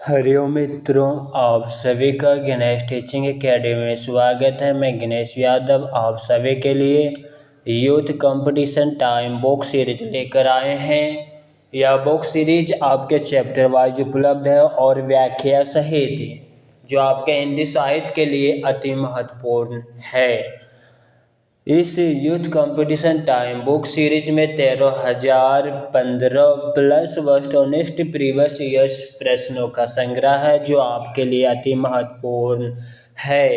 हरिओम मित्रों, आप सभी का गणेश टीचिंग एकेडमी में स्वागत है। मैं गणेश यादव आप सभी के लिए youth competition time book series लेकर आए हैं। यह बुक सीरीज आपके चैप्टर वाइज उपलब्ध है और व्याख्या सहित जो आपके हिंदी साहित्य के लिए अति महत्वपूर्ण है। इस youth competition time book series में 13,015 प्लस वस्तुनिष्ठ प्रीवियस ईयर्स प्रश्नों का संग्रह है जो आपके लिए अति महत्वपूर्ण है।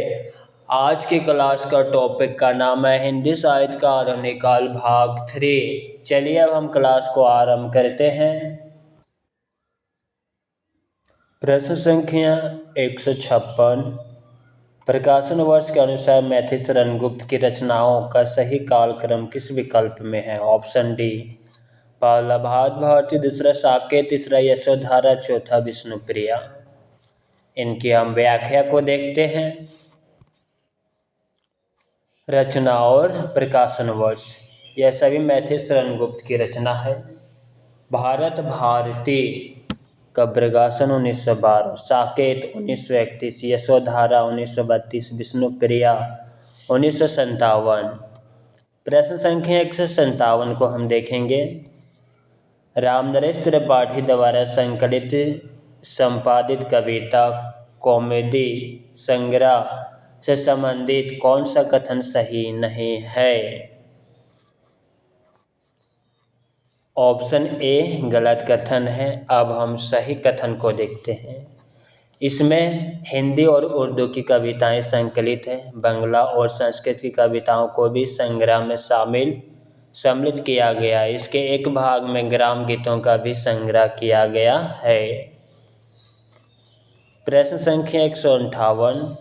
आज की क्लास का टॉपिक का नाम है हिंदी साहित्य का आधुनिक काल भाग 3। चलिए अब हम क्लास को आरंभ करते हैं। प्रश्न संख्या 156। प्रकाशन वर्ष के अनुसार मैथिलीशरण गुप्त की रचनाओं का सही कालक्रम किस विकल्प में है? ऑप्शन डी, पहला भात भारती, दूसरा साकेत, तीसरा यशोधरा, चौथा विष्णुप्रिया। इनकी हम व्याख्या को देखते हैं। रचना और प्रकाशन वर्ष, यह सभी मैथिलीशरण गुप्त की रचना है। भारत भारती का प्रकाशन 1912, साकेत 1931, यशोधरा 1932, विष्णुप्रिया 1957। प्रश्न संख्या 157 को हम देखेंगे। रामनरेश त्रिपाठी द्वारा संकलित संपादित कविता कॉमेडी संग्रह से संबंधित कौन सा कथन सही नहीं है? ऑप्शन ए गलत कथन है। अब हम सही कथन को देखते हैं। इसमें हिंदी और उर्दू की कविताएं संकलित हैं। बांग्ला और संस्कृत की कविताओं को भी संग्रह में सम्मिलित किया गया। इसके एक भाग में ग्राम गीतों का भी संग्रह किया गया है। प्रश्न संख्या 158।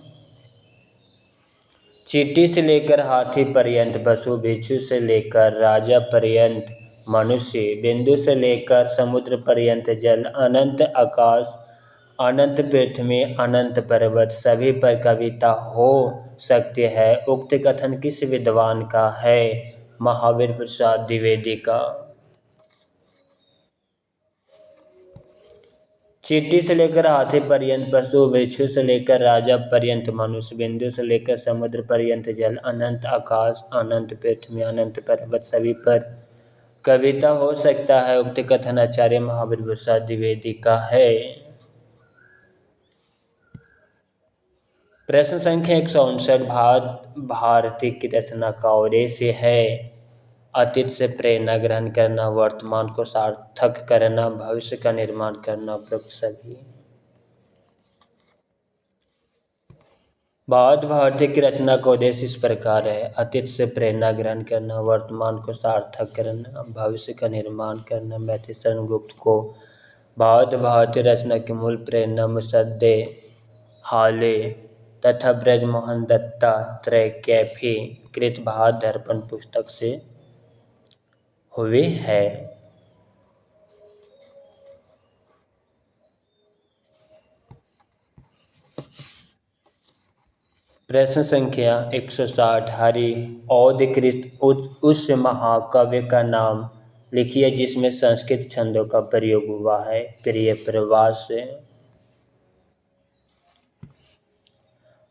चींटी से लेकर हाथी पर्यंत पशु, भिक्षु से लेकर राजा पर्यंत मनुष्य, बिंदु से लेकर समुद्र पर्यंत जल, अनंत आकाश, अनंत पृथ्वी, अनंत पर्वत सभी पर कविता हो सकती है। उक्त कथन किस विद्वान का है? महावीर प्रसाद द्विवेदी का। चींटी से लेकर हाथी पर्यंत पशु, भिक्षु से लेकर राजा पर्यंत मनुष्य, बिंदु से लेकर समुद्र पर्यंत जल, अनंत आकाश, अनंत पृथ्वी, अनंत पर्वत सभी पर कविता हो सकता है। उक्त कथन आचार्य महावीर प्रसाद द्विवेदी का है। प्रश्न संख्या 159। भारती की रचना का उद्देश्य है अतीत से प्रेरणा ग्रहण करना, वर्तमान को सार्थक करना, भविष्य का निर्माण करना। उपरोक्त सभी। भारती की रचना का उद्देश्य इस प्रकार है: अतीत से प्रेरणा ग्रहण करना, वर्तमान को सार्थक करना, भविष्य का निर्माण करना। मैथिलीशरण गुप्त को भारती रचना की मूल प्रेरणा मुसद्दे हाले तथा ब्रजमोहन दत्तात्रेय कैफी कृत भारत दर्पण पुस्तक से हुई है। प्रश्न संख्या 160। हरिऔध उस महाकाव्य का नाम लिखिए जिसमें संस्कृत छंदों का प्रयोग हुआ है। प्रिय प्रवास।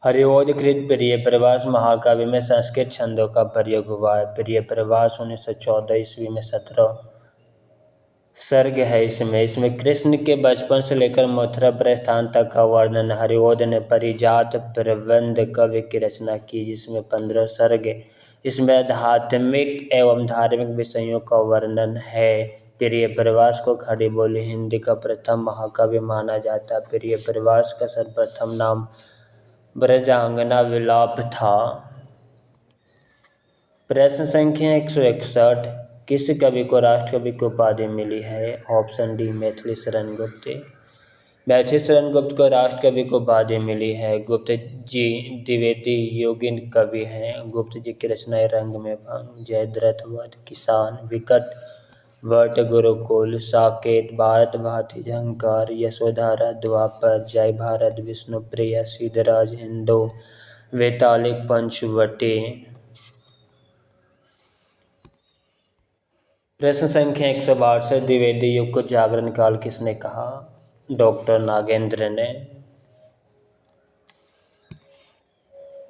हरिऔधकृत प्रिय प्रवास महाकाव्य में संस्कृत छंदों का प्रयोग हुआ है। प्रिय प्रवास 1914 ईस्वी में 17 सर्ग है। इसमें कृष्ण के बचपन से लेकर मथुरा प्रस्थान तक का वर्णन। हरिऔध ने परिजात प्रबंध काव्य की रचना की जिसमें 15 सर्ग। इसमें आध्यात्मिक एवं धार्मिक विषयों का वर्णन है। प्रिय प्रवास को खड़ी बोली हिंदी का प्रथम महाकाव्य माना जाता है। प्रिय प्रवास का सर्वप्रथम नाम ब्रजांगना विलाप था। प्रश्न संख्या 161। किस कवि को राष्ट्रकवि की उपाधि मिली है? Option D, Maithilisharan Gupt. मैथिलीशरण गुप्त को राष्ट्रकवि की उपाधि मिली है। गुप्त जी द्विवेदी योगिन कवि हैं। गुप्त जी की रचनाएं रंग में भंग, जयद्रथ वध, किसान, विकट, वट, गुरुकुल, साकेत, भारत भारती, झंकार, यशोधरा, द्वापर, जय भारत, विष्णुप्रिया, सिद्धराज, हिंदू, वैतालिक, पंचवटी। प्रश्न संख्या 162। द्विवेदी युग को जागरण काल किसने कहा? डॉक्टर नागेंद्र ने।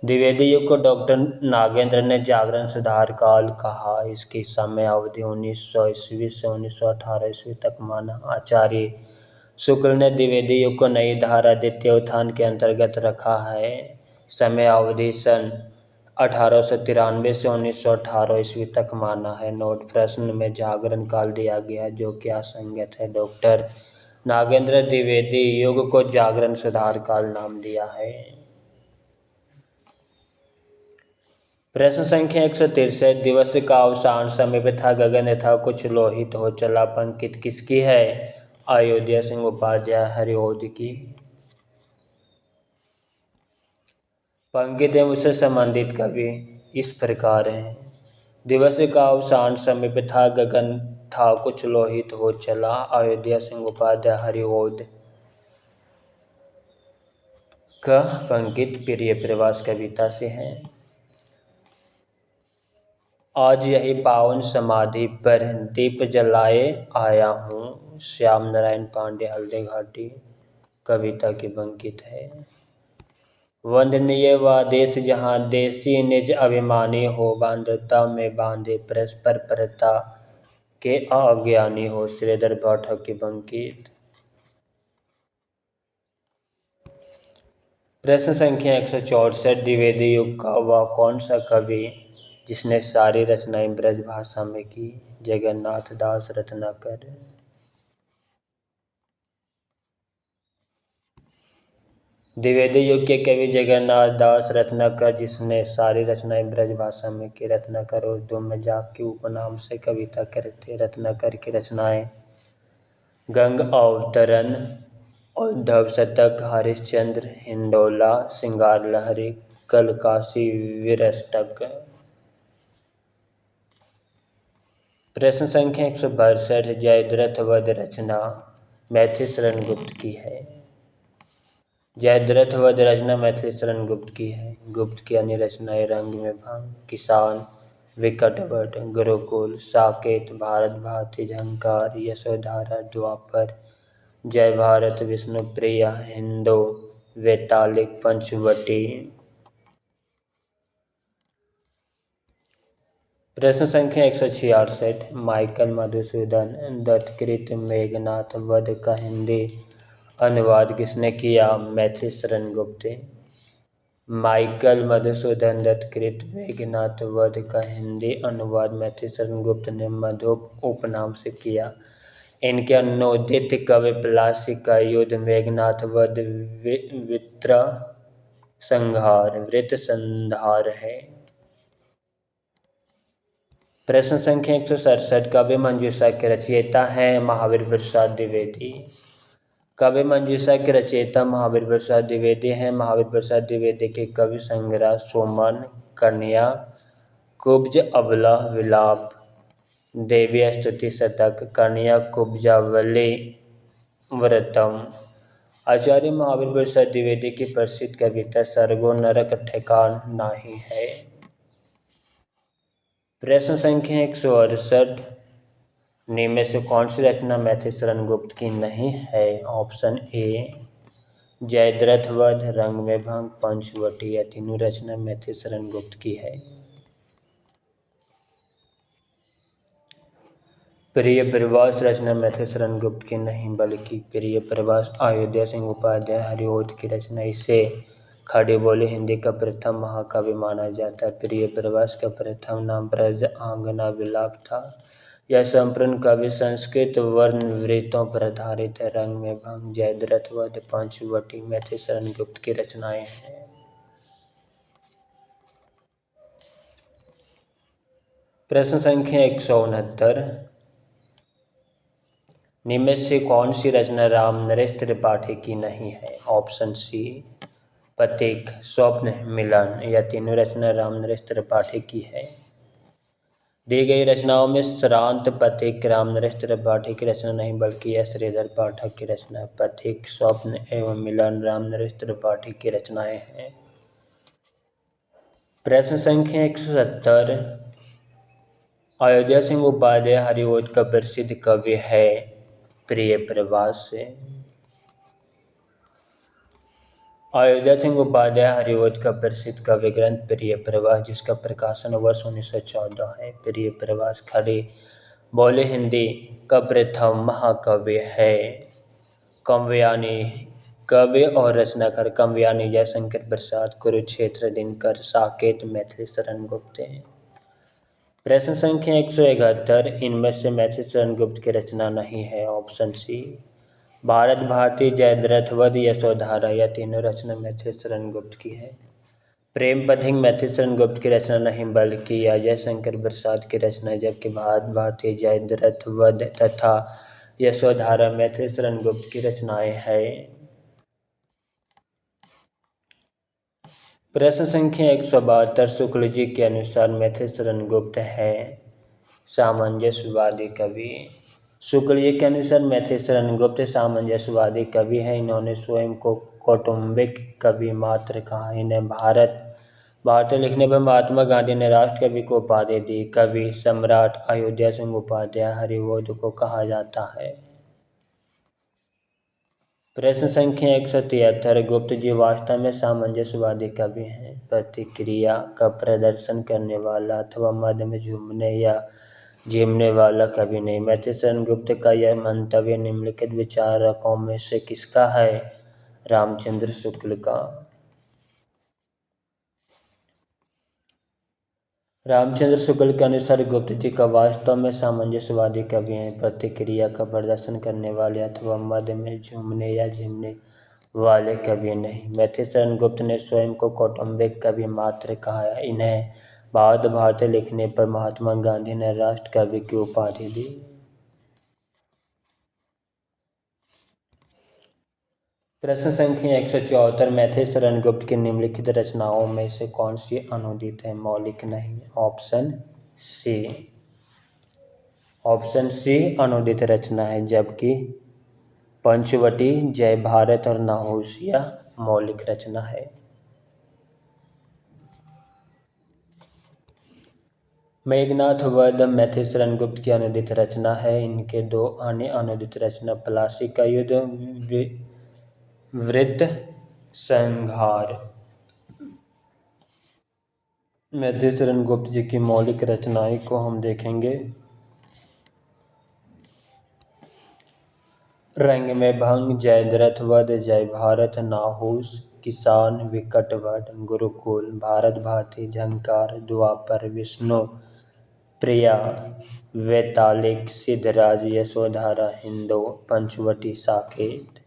द्विवेदी युग को डॉक्टर नागेंद्र ने जागरण सुधार काल कहा। इसकी समय अवधि 1900 ईस्वी से 1918 ईस्वी तक माना। आचार्य शुक्ल ने द्विवेदी युग को नई धारा द्वितीय उत्थान के अंतर्गत रखा है। समय अवधि सन 1893 से 1918 ईस्वी तक माना है। नोट: प्रश्न में जागरण काल दिया गया जो कि असंगत है। डॉक्टर नागेंद्र द्विवेदी युग को जागरण सुधार काल नाम दिया है। प्रश्न संख्या 163। दिवस का अवसान समीप था, गगन था कुछ लोहित हो चला। पंक्ति किसकी है? अयोध्या सिंह उपाध्याय हरिऔध की। पंक्ति उससे संबंधित कवि इस प्रकार हैं। दिवस का अवसान समीप था, गगन था कुछ लोहित हो चला। अयोध्या सिंह उपाध्याय हरिऔध का पंक्ति प्रिय प्रवास कविता से है। आज यही पावन समाधि पर दीप जलाए आया हूँ। श्याम नारायण पांडे हल्दी घाटी कविता की पंक्ति है। वंदनीय वह देश जहाँ देशी निज अभिमानी हो। बांधता में बांधे परस्पर परता के अज्ञानी हो। श्रीधर पाठक की पंक्ति। प्रश्न संख्या 164। द्विवेदी युग का वह कौन सा कवि जिसने सारी रचनाएं ब्रज भाषा में की? जगन्नाथ दास रत्नाकर। द्विवेदी युग के कवि जगन्नाथ दास रत्नाकर, जिसने सारी रचनाएं ब्रज भाषा में की। रत्नाकर उर्दू में जाग के उपनाम से कविता करते। रत्नाकर की रचनाएं गंग अवतरण, उद्धव शतक, हरिश्चंद्र, हिंडोला, सिंगार लहरी, कलकासी विरष्टक। प्रश्न संख्या 162। जयद्रथ वध रचना मैथिली शरण गुप्त की है। जयद्रथ वध रचना मैथिली शरण गुप्त की है। गुप्त की अन्य रचनाएं रंग में भंग, किसान, विकटवट, गुरुकुल, साकेत, भारत भारती, झंकार, यशोधारा, द्वापर, जय भारत, विष्णुप्रिया, हिंदो, वैतालिक, पंचवटी। प्रश्न संख्या 166। माइकल मधुसूदन दत्तकृत मेघनाथ वध का हिंदी अनुवाद किसने किया? मैथिली शरण गुप्त। माइकल मधुसूदन दत्तकृत मेघनाथ वध का हिंदी अनुवाद मैथिली शरण गुप्त ने मधु उपनाम से किया। इनके अनूदित काव्य पलाशी का युद्ध, मेघनाथ वध, वृत्र संहार है। प्रश्न संख्या 167। काव्य मंजूषा के रचयिता हैं महावीर प्रसाद द्विवेदी। काव्य मंजूषा के रचयिता महावीर प्रसाद द्विवेदी हैं। महावीर प्रसाद द्विवेदी के कवि संग्रह सुमन, कन्या, कुब्ज, अबला, विलाप, देवी स्तुति शतक, कन्या, कुब्जावली, व्रतम। आचार्य महावीर प्रसाद द्विवेदी की प्रसिद्ध कविता सर्गो नरक ठेकान नाही है। प्रश्न संख्या 168। निम्न से कौन सी रचना मैथिली शरण गुप्त की नहीं है? ऑप्शन ए जयद्रथ वध, रंग में भंग, पंचवटी। यह तीनों रचना मैथिली शरण गुप्त की है। प्रिय प्रवास रचना मैथिली शरण गुप्त की नहीं बल्कि प्रिय प्रवास अयोध्या सिंह उपाध्याय हरिऔध की रचना। इसे खड़ी बोली हिंदी का प्रथम महाकाव्य माना जाता है। प्रिय प्रवास का प्रथम नाम ब्रज आंगना विलाप था। यह संपूर्ण काव्य संस्कृत वर्ण वृत्तों पर आधारित है। रंग में भंग, जयद्रथ वध, पंचवटी मैथिली शरण गुप्त की रचनाएं हैं। प्रश्न संख्या 169। निम्न से कौन सी रचना राम नरेश त्रिपाठी की नहीं है? ऑप्शन सी पथिक, स्वप्न, मिलन। यह तीनों रचना राम नरेश त्रिपाठी की है। दी गई रचनाओं में श्रांत पथिक राम नरेश त्रिपाठी की रचना नहीं बल्कि यह श्रीधर पाठक की रचना है। पथिक, स्वप्न एवं मिलन राम नरेश त्रिपाठी की रचनाएं हैं। प्रश्न संख्या 170। अयोध्या सिंह उपाध्याय हरिऔध का प्रसिद्ध कवि है प्रिय प्रवास से। अयोध्या सिंह उपाध्याय हरिवंश का प्रसिद्ध काव्य ग्रंथ प्रिय प्रवास, जिसका प्रकाशन वर्ष 1914 है। प्रिय प्रवास खड़ी बोले हिंदी का प्रथम महाकाव्य है। काव्यानी कवि और रचनाकार काव्यानी जयशंकर प्रसाद, कुरुक्षेत्र दिनकर, साकेत, मैथिली शरण गुप्त हैं। प्रश्न संख्या 171, इनमें से मैथिली शरण गुप्त की रचना नहीं है। Option C. भारत भारती, जयद्रथ वध, यशोधरा, यह तीनों रचना मैथिली शरण गुप्त की है। प्रेम पथिक मैथिली शरण गुप्त की रचना नहीं, बल्कि यह जयशंकर प्रसाद की रचना है, जबकि भारत भारती, जयद्रथ वध तथा यशोधरा मैथिली शरण गुप्त की रचनाएं हैं। प्रश्न संख्या 172, शुक्ल जी के अनुसार मैथिली शरण गुप्त है सामंजस्यवादी कवि। शुक्ल जी के अनुसार मैथिली शरण गुप्त सामंजस्यवादी कवि है। इन्होंने स्वयं को कौटुंबिक कवि मात्र कहा। इन्हें भारत लिखने पर महात्मा गांधी ने राष्ट्र कवि को उपाधि दी। कवि सम्राट अयोध्या सिंह उपाध्याय हरिवंश को कहा जाता है। प्रश्न संख्या 173, गुप्त जी वास्तव में सामंजस्यवादी कवि हैं। प्रतिक्रिया का प्रदर्शन करने वाला अथवा मध्य में झूमने या झिमने वाला कवि नहीं। मैथिली शरण गुप्त का यह मंतव्य निम्नलिखित विचारकों में से किसका है? रामचंद्र शुक्ल का। रामचंद्र शुक्ल के अनुसार गुप्त जी का वास्तव में सामंजस्यवादी कवि हैं। प्रतिक्रिया का प्रदर्शन करने वाले अथवा मध्य में झूमने या झिमने वाले कवि नहीं। मैथिली शरण गुप्त ने स्वयं को कौटुंबिक कवि मात्र कहा है। इन्हें भारत भारती लिखने पर महात्मा गांधी ने राष्ट्र कवि की उपाधि दी। प्रश्न संख्या 174, मैथिली शरण गुप्त की निम्नलिखित रचनाओं में से कौन सी अनुदित है, मौलिक नहीं? Option C. ऑप्शन सी अनुदित रचना है, जबकि पंचवटी, जय भारत और नाहुस यह मौलिक रचना है। मेघनाथ वध मैथिली शरण गुप्त की अनुदित रचना है। इनके दो अन्य अनुदित रचना पलासी का युद्ध, वृत्त संहार मैथिली शरण गुप्त जी की मौलिक रचनाएं को हम देखेंगे। रंग में भंग, जयद्रथ वध, जय भारत, नाहुस, किसान, विकट वध, गुरुकुल, भारत भारती, झंकार, द्वापर, विष्णु प्रिया, वैतालिक, सिद्धराज, यशोधरा, हिंदो, पंचवटी, साकेत।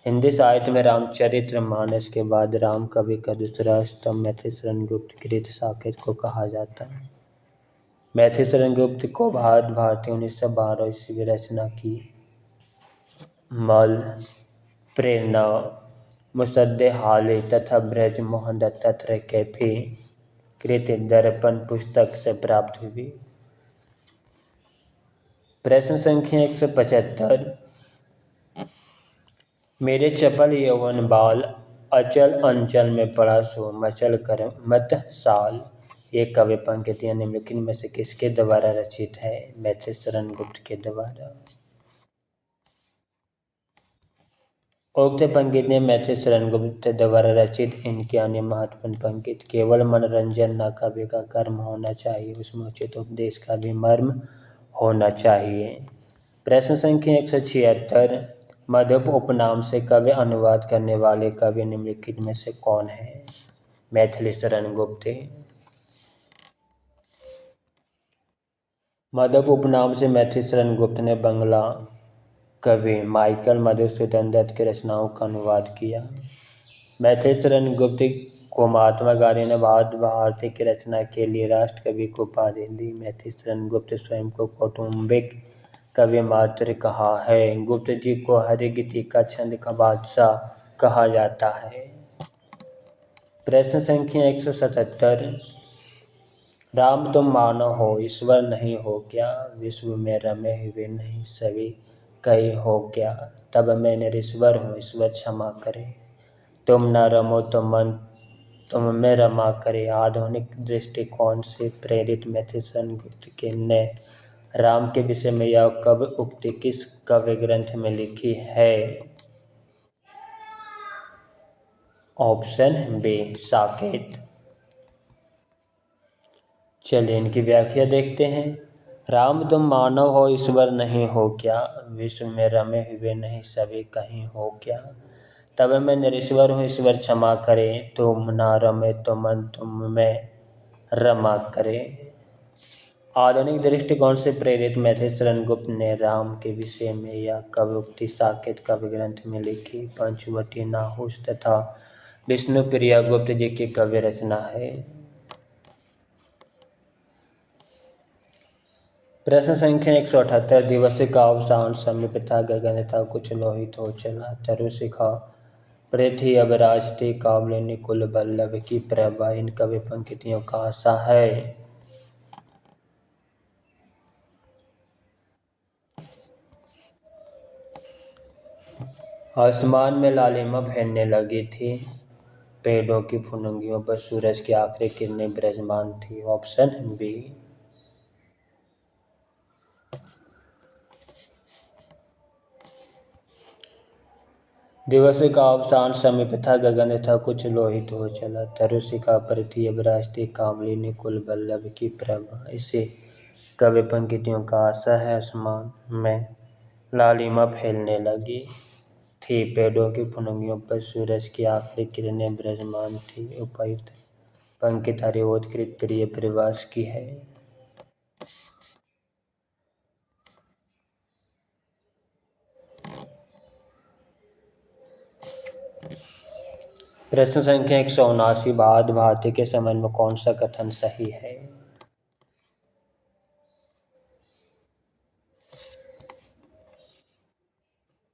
हिंदी साहित्य में रामचरितमानस के बाद राम कवि का दूसरा स्तंभ मैथिली शरण गुप्त कृत साकेत को कहा जाता है। मैथिली शरण गुप्त को भारत भारती 1912 ईस्वी रचना की मल, प्रेरणा, मुसद्दे हाली तथा ब्रज मोहन दत्तात्रेय कैफी कृत दर्पण पुस्तक से प्राप्त हुई। प्रश्न संख्या 175, मेरे चपल यौवन बाल, अचल अंचल में पड़ा सो मचल कर मत साल, ये काव्य पंक्तियां निम्नलिखित में से किसके द्वारा रचित है? मैथिली शरण गुप्त के द्वारा। उक्त पंक्तियां मैथिली शरण गुप्त द्वारा रचित। इनकी अन्य महत्वपूर्ण पंक्ति, केवल मनोरंजन न काव्य का कर्म होना चाहिए, उसमें उचित उपदेश का भी मर्म होना चाहिए। प्रश्न संख्या 176, मधुप उपनाम से काव्य अनुवाद करने वाले कवि निम्नलिखित में से कौन है? मैथिली शरण गुप्त। मधुप उपनाम से मैथिली शरण गुप्त ने बंगला कवि माइकल मधुसूदन दत्त की रचनाओं का अनुवाद किया। मैथिली शरण गुप्त को महात्मा गांधी ने भारत भारती की रचना के लिए राष्ट्र कवि को उपाधि दी। मैथिली शरण गुप्त स्वयं को कौटुंबिक कवि मात्र कहा है। गुप्त जी को हरिगीति का छंद का बादशाह कहा जाता है। प्रश्न संख्या 177, राम तुम मानो हो, ईश्वर नहीं हो क्या, विश्व में रमे हुए नहीं सभी कई हो क्या, तब मैं निरीश्वर हूँ, ईश्वर क्षमा करे, तुम न रमो तो मन तुम में रमा करे। आधुनिक दृष्टिकोण से प्रेरित मैथिली शरण गुप्त के ने राम के विषय में यह कवि उक्ति किस काव्य ग्रंथ में लिखी है? Option B Saket. चलिए इनकी व्याख्या देखते हैं। राम तुम मानव हो ईश्वर नहीं हो क्या, विश्व में रमे हुए नहीं सभी कहीं हो क्या, तब मैं निरीश्वर हूँ ईश्वर क्षमा करे, तुम ना रमे तो मन तुम में रमा करे। आधुनिक दृष्टिकोण से प्रेरित मैथिलीशरण गुप्त ने राम के विषय में यह कवोक्ति साकेत काव्य ग्रंथ में लिखी। पंचवटी नाहुस तथा विष्णुप्रिया गुप्त जी की काव्य रचना है। प्रश्न संख्या 178। दिवस का अवसान समीप था, गगन था कुछ लोहित हो चला, तरु शिखा पृथ्वी अब राजती, कामलिनी कुल बल्लभ की प्रभा। इन कवि पंक्तियों का आशा है। आसमान में लालिमा फैलने लगी थी, पेड़ों की फुनगियों पर सूरज की आखिरी किरणें विराजमान थी। Option B. दिवस का अवसान समीप था, गगन था कुछ लोहित हो चला, तरु शिखा पृथ्वी अब राजती, कामलिनी कुल बल्लभ की प्रभा। इसे कवि पंक्तियों का आशा है। आसमान में लालिमा फैलने लगी थी, पेड़ों की फुनगियों पर सूरज की आखिरी किरणें विराजमान थी। उपयुक्त पंक्ति हरिओत्कृत प्रिय प्रवास की है। प्रश्न संख्या 179। भारत भारती के संबंध में कौन सा कथन सही है।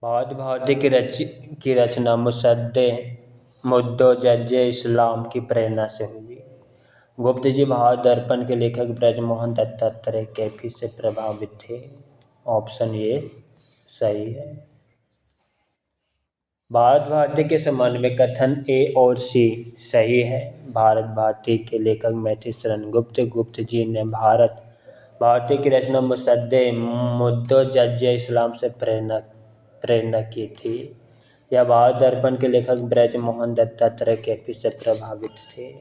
भारत भारती की रचना मुद्दो-जज्जे इस्लाम की प्रेरणा से हुई। गुप्त जी भारत दर्पण के लेखक ब्रजमोहन दत्तात्रेय कैफी से प्रभावित थे। ऑप्शन ए सही है। भारत भारती के संबंध में कथन ए और सी सही है। भारत भारती के लेखक मैथिलीशरण गुप्त जी ने भारत भारती की रचना मुद्दो-जज्जे इस्लाम से प्रेरणा की थी। यह भारत दर्पण के लेखक ब्रजमोहन दत्तात्रेय कैफी से प्रभावित थे।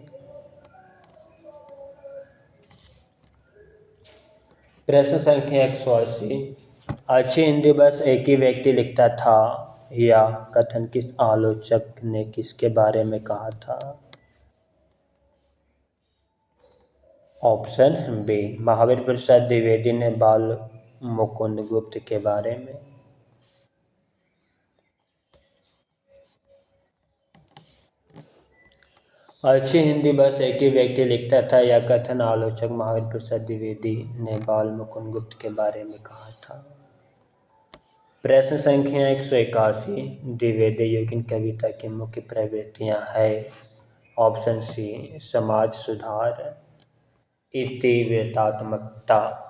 प्रश्न संख्या 180। अच्छी हिंदी बस एक ही व्यक्ति लिखता था, यह कथन किस आलोचक ने किसके बारे में कहा था। ऑप्शन बी महावीर प्रसाद द्विवेदी ने बाल मुकुंद गुप्त के बारे में। अच्छी हिंदी बस एक ही व्यक्ति लिखता था, यह कथन आलोचक महावीर प्रसाद द्विवेदी ने बाल मुकुंद गुप्त के बारे में कहा था। प्रश्न संख्या 181। द्विवेदी युगीन कविता की मुख्य प्रवृत्तियां है। ऑप्शन सी समाज सुधार, इतिवृत्तात्मकता।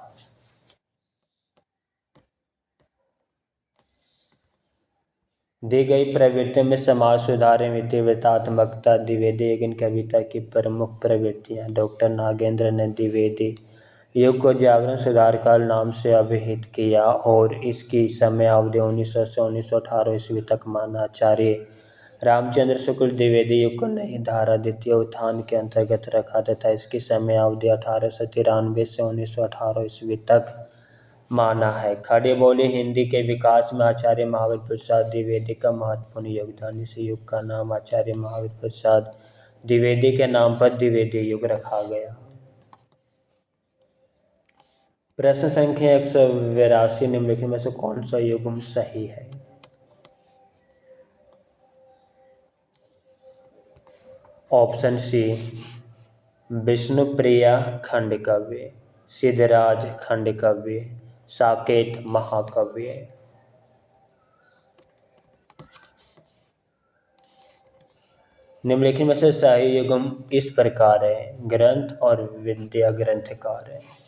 दी गई प्रवृत्तियों में समाज सुधार एवं इतिवृत्तात्मकता द्विवेदी युगीन कविता की प्रमुख प्रवृत्तियां। डॉक्टर नागेंद्र ने द्विवेदी युग को जागरण सुधार काल नाम से अभिहित किया और इसकी समय अवधि 1900 से 1918 ईस्वी तक माना। आचार्य रामचंद्र शुक्ल द्विवेदी युग को नई धारा द्वितीय उत्थान के अंतर्गत रखा तथा इसकी समय अवधि 1893 से 1918 ईस्वी तक माना है। खड़ी बोली हिंदी के विकास में आचार्य महावीर प्रसाद द्विवेदी का महत्वपूर्ण योगदान। इस युग का नाम आचार्य महावीर प्रसाद द्विवेदी के नाम पर द्विवेदी युग रखा गया। प्रश्न संख्या 182। निम्नलिखित में से कौन सा युग्म सही है। ऑप्शन सी विष्णुप्रिया खंड काव्य, सिद्धराज खंड काव्य, साकेत महाकाव्य। निम्नलिखित में से सही युग्म इस प्रकार है। ग्रंथ और विद्या ग्रंथकार है।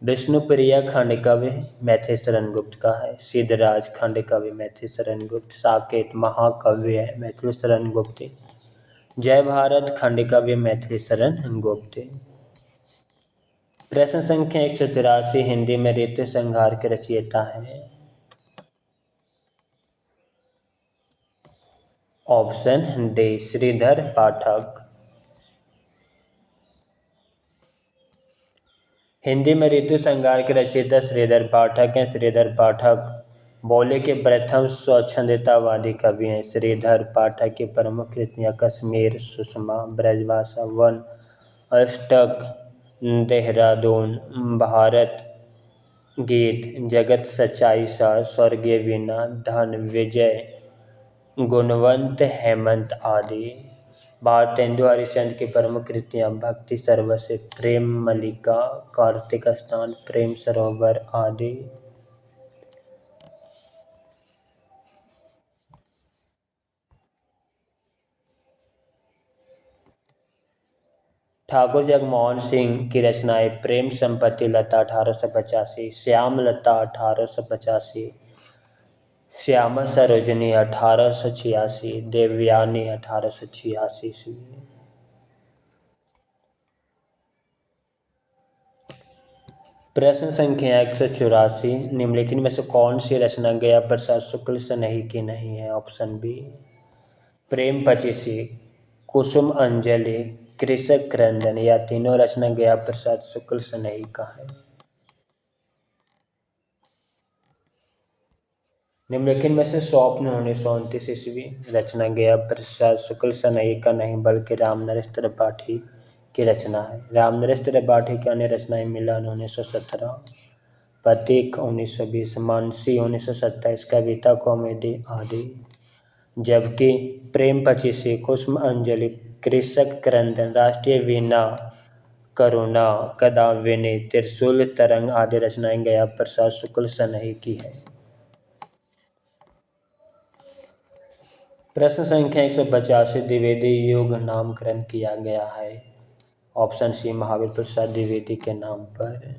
विष्णुप्रिया खंड काव्य मैथिलीशरण गुप्त का है। सिद्धराज खंड काव्य मैथिलीशरण गुप्त। साकेत महाकाव्य है मैथिलीशरण गुप्त। जय भारत खंड काव्य मैथिलीशरण गुप्त। प्रश्न संख्या 183। हिंदी में ऋतु संहार के रचयिता हैं। ऑप्शन डी श्रीधर पाठक। हिंदी में ऋतु संहार के रचयिता श्रीधर पाठक हैं। श्रीधर पाठक बोले के प्रथम स्वच्छंदतावादी कवि हैं। श्रीधर पाठक की प्रमुख कृतियाँ कश्मीर, सुषमा, ब्रजभाषा, वन, अष्टक, देहरादून, भारत गीत, जगत सच्चाई सार, स्वर्गीय वीणा, धन, विजय, गुणवंत, हेमंत आदि। भारतेंदु हरिश्चंद्र की प्रमुख कृतियाँ भक्ति सर्वस्व, प्रेम मल्लिका, कार्तिक स्नान, प्रेम सरोवर आदि। ठाकुर जगमोहन सिंह की रचनाएं प्रेम संपत्ति लता 1885, श्याम लता 1885, श्यामा सरोजनी 1886, देवयानी 1886 ईस्वी। प्रश्न संख्या 184, निम्नलिखित में से कौन सी रचना गया प्रसाद शुक्ल सनही की नहीं है? ऑप्शन बी प्रेम पचीसी, कुसुम अंजलि, कृषक क्रंदन, या तीनों रचना गया प्रसाद शुक्ल सनही का है। निम्नलिखित में से स्वप्न 1929 ईस्वी रचना गया प्रसाद शुक्ल सनही का नहीं बल्कि रामनरेश त्रिपाठी की रचना है। रामनरेश त्रिपाठी की अन्य रचनाएं मिलन 1917, प्रतीक 1920, मानसी 1927, कविता कॉमेडी आदि। जबकि प्रेम पचीसी, कुसुम अंजलि, कृषक क्रंदन, राष्ट्रीय वीणा, करुणा, कदाविनी, त्रिशूल तरंग आदि रचनाएं गया प्रसाद शुक्ल सनही की है। प्रश्न संख्या 185, द्विवेदी युग नामकरण किया गया है। ऑप्शन सी महावीर प्रसाद द्विवेदी के नाम पर।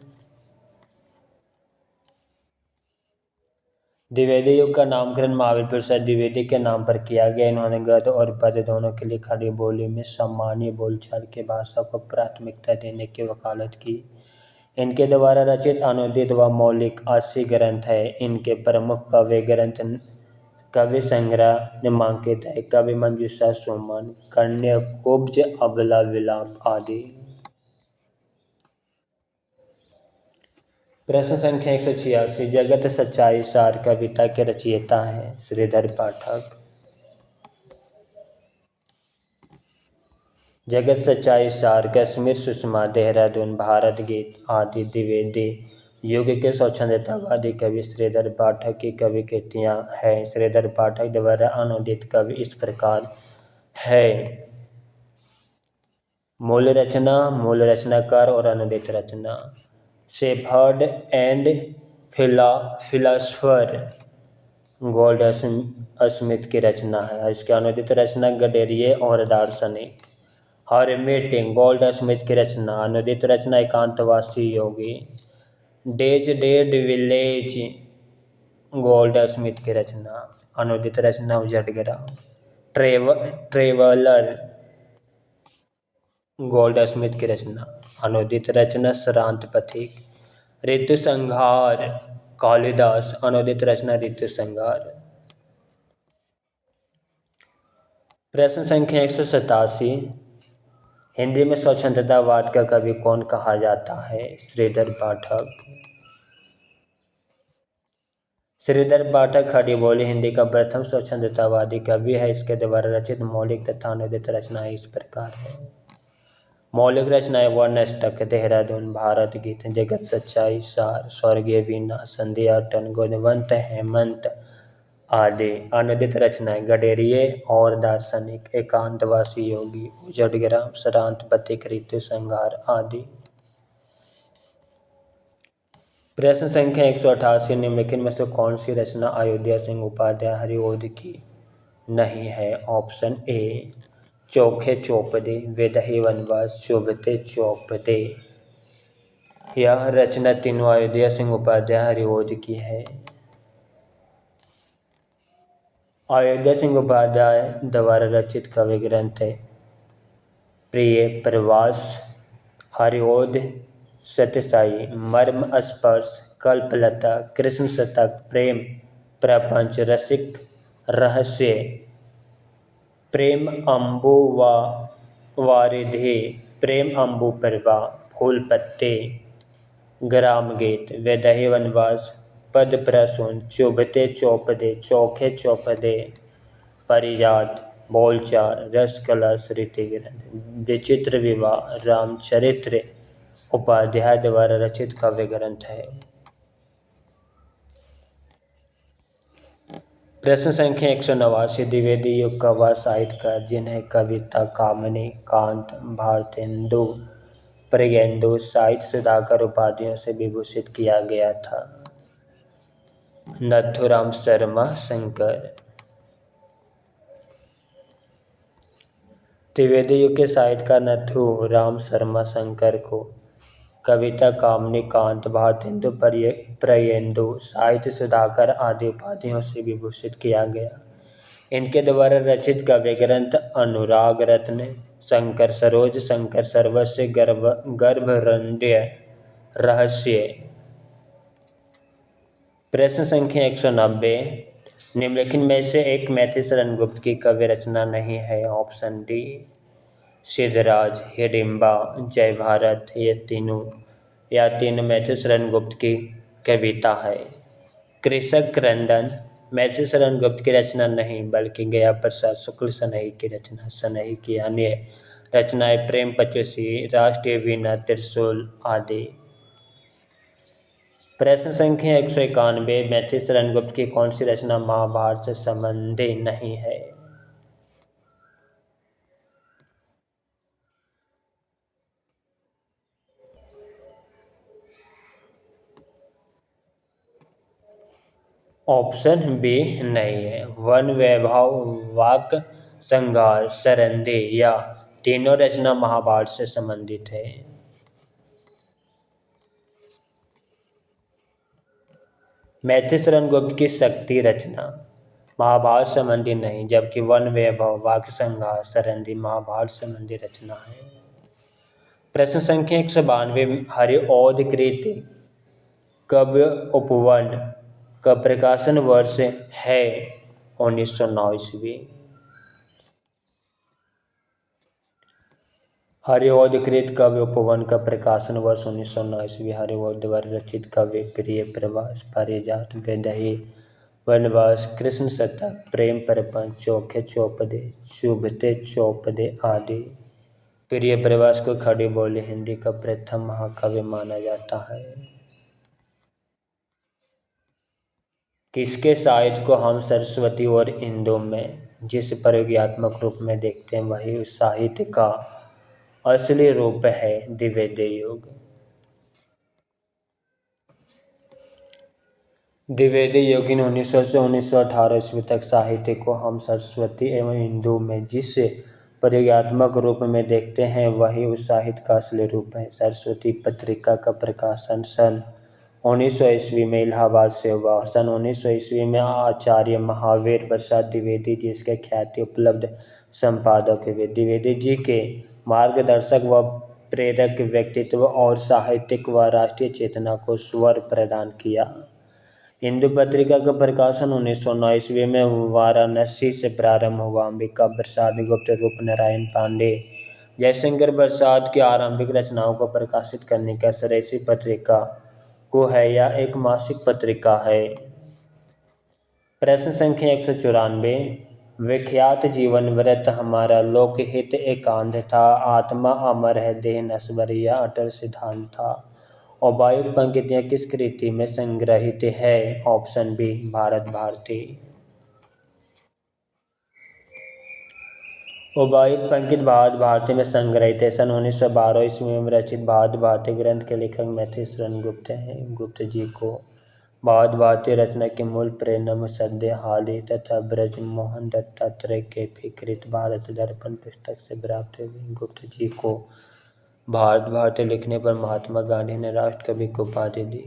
द्विवेदी युग का नामकरण महावीर प्रसाद द्विवेदी के नाम पर किया गया। इन्होंने गद्य और पद्य दोनों के लिए खड़ी बोली में सामान्य बोलचाल की भाषा को प्राथमिकता देने की वकालत की। इनके द्वारा रचित अनुदित व मौलिक 80 ग्रंथ है। इनके प्रमुख काव्य ग्रंथ कवि संग्रह नामांकित है, कवि मंजूषा, सुमन, कन्याकुब्ज, अबला विलाप आदि। प्रश्न संख्या 186, जगत सच्चाई सार कविता के रचयिता हैं श्रीधर पाठक। जगत सच्चाई सार, कश्मीर, सुषमा, देहरादून, भारत गीत आदि द्विवेदी युग के स्वच्छंदतावादी कवि श्रीधर पाठक की कवि कृतियाँ हैं। श्रीधर पाठक द्वारा अनुदित कवि इस प्रकार है। मूल रचना, मूल रचनाकार और अनुदित रचना। Shepherd and philosopher Goldsmith की रचना है। इसकी अनुदित रचना गडेरिये और दार्शनिक। हरमिट गोल्ड स्मिथ की रचना। अनुदित रचना एकांतवासी योगी। Deserted village Goldsmith की रचना। अनुदित रचना उजटगरा। ट्रेवलर गोल्ड स्मिथ की रचना। अनुदित रचना श्रांत पथिक। ऋतु संहार कालिदास। अनुदित रचना ऋतु संहार। प्रश्न संख्या 187, हिंदी में स्वच्छंदतावाद का कवि कौन कहा जाता है? श्रीधर पाठक। श्रीधर पाठक खड़ी बोली हिंदी का प्रथम स्वच्छंदतावादी कवि है। इसके द्वारा रचित मौलिक तथा अनुदित रचनाएं इस प्रकार है। मौलिक रचनाएं वन अष्टक, देहरादून, भारत गीत, जगत सच्चाई सार, स्वर्गीय वीणा, संध्याटन, गुणवंत, हेमंत आदि। अनुदित रचनाएं गडेरिये और दार्शनिक, एकांतवासी योगी, उजटग्राम, श्रांत पथिक, ऋतु संहार आदि। प्रश्न संख्या 188, निम्नलिखित में से कौन सी रचना अयोध्या सिंह उपाध्याय हरिओद की नहीं है? ऑप्शन ए चोखे चौपदे, विदही वनवास, शोभते चौपदे। यह रचना तीनों अयोध्या सिंह उपाध्याय हरिओद की है। अयोध्या सिंह उपाध्याय द्वारा रचित काव्य ग्रंथ है प्रिय प्रवास, हरिओद, सत्यसाई, मर्म स्पर्श, कल्पलता, कृष्ण शतक, प्रेम प्रपंच, रसिक रहस्य प्रेम अम्बु वारिधि, प्रेम अम्बु परवा, फूल पत्ते, ग्राम गीत, वैदेही वनवास, पद प्रसून, चुभते चौपदे, चौखे चौपदे, परिजात, बोलचाल, रस कलश, रीति ग्रंथ, विचित्र विवाह, रामचरित्र उपाध्याय द्वारा रचित काव्य ग्रंथ है। प्रश्न संख्या 189, द्विवेदी युग का वह साहित्यकार जिन्हें कविता कामिनी, कांत, भारतेंदु, प्रियेंदु, साहित्य सुधाकर उपाधियों से विभूषित किया गया था। नथुराम शर्मा शंकर। द्विवेदी युग के साहित्यकार नथुराम शर्मा शंकर को कविता कामिनी, कांत, भारतेंदु, प्रियेंदु, साहित्य सुधाकर आदि उपाधियों से विभूषित किया गया। इनके द्वारा रचित काव्य ग्रंथ अनुराग रत्न, शंकर सरोज, शंकर सर्वस्व, गर्भरंध्य, रहस्य। प्रश्न संख्या 190, निम्नलिखित में से एक मैथिली शरण गुप्त की काव्य रचना नहीं है। ऑप्शन डी सिद्धराज, हिडिंबा, जय भारत, ये तीनों मैथिली शरण गुप्त की कविता है। कृषक क्रंदन मैथिली शरण गुप्त की रचना नहीं बल्कि गया प्रसाद शुक्ल सनई की रचना। सनई की अन्य रचनाएं प्रेम पचसी, राष्ट्रीय वीणा, त्रिशूल आदि। प्रश्न संख्या 191, मैथिली शरण गुप्त की कौन सी रचना महाभारत से संबंधी नहीं है। ऑप्शन बी नहीं है। वन वैभव, वाक संहार, सरंदी या तीनों रचना महाभारत से संबंधित है। मैथिली शरण गुप्त की शक्ति रचना महाभारत संबंधी नहीं, जबकि वन वैभव, वाक संहार, सरंदी महाभारत संबंधी रचना है। प्रश्न संख्या 192, हरिऔध काव्य उपवन का प्रकाशन वर्ष है 1909 ईस्वी। हरिऔध काव्य उपवन का प्रकाशन वर्ष 1909 ईस्वी। हरिऔध द्वारा रचित काव्य प्रिय प्रवास, पारिजात, वैदेही वनवास, कृष्ण शतक, प्रेम प्रपंच, चौखे चौपदे, चुभते चौपदे आदि। प्रिय प्रवास को खड़ी बोली हिंदी का प्रथम महाकाव्य माना जाता है। किसके साहित्य को हम सरस्वती और इंदु में जिस प्रयोगात्मक रूप में देखते हैं वही उस साहित्य का असली रूप है। द्विवेदी युग। द्विवेदी युग 1900 से 1918 ईस्वी तक साहित्य को हम सरस्वती एवं इंदु में जिस प्रयोगात्मक रूप में देखते हैं वही उस साहित्य का असली रूप है। सरस्वती पत्रिका का प्रकाशन सन 1900 ईस्वी में इलाहाबाद से हुआ। सन 1900 ईस्वी में आचार्य महावीर प्रसाद द्विवेदी जी इसके ख्याति उपलब्ध संपादक हुए। द्विवेदी जी के मार्गदर्शक व प्रेरक व्यक्तित्व और साहित्यिक व राष्ट्रीय चेतना को स्वर प्रदान किया। हिंदू पत्रिका का प्रकाशन 1909 ईस्वी में वाराणसी से प्रारंभ हुआ। अंबिका प्रसाद गुप्त, रूपनारायण पांडे, जयशंकर प्रसाद की आरंभिक रचनाओं को प्रकाशित करने का श्रेय इसी पत्रिका को है। यह एक मासिक पत्रिका है। प्रश्न संख्या 194, विख्यात जीवन व्रत हमारा लोकहित एकांत था, आत्मा अमर है देह नश्वर यह अटल सिद्धांत था। उपर्युक्त पंक्तियां किस कृति में संग्रहित है। Option B Bharat Bharati. उपर्युक्त पंक्ति भारत भारती में संग्रहित है। सन 1912 ईस्वी में रचित भारत भारती ग्रंथ के लेखक मैथिली शरण गुप्त हैं। गुप्त जी को भारत भारती रचना की मूल प्रेरणा सद्य हाली तथा ब्रज मोहन दत्तात्रेय के कृत भारत दर्पण पुस्तक से प्राप्त हुई। गुप्त जी को भारत भारती लिखने पर महात्मा गांधी ने राष्ट्रकवि की उपाधि दी।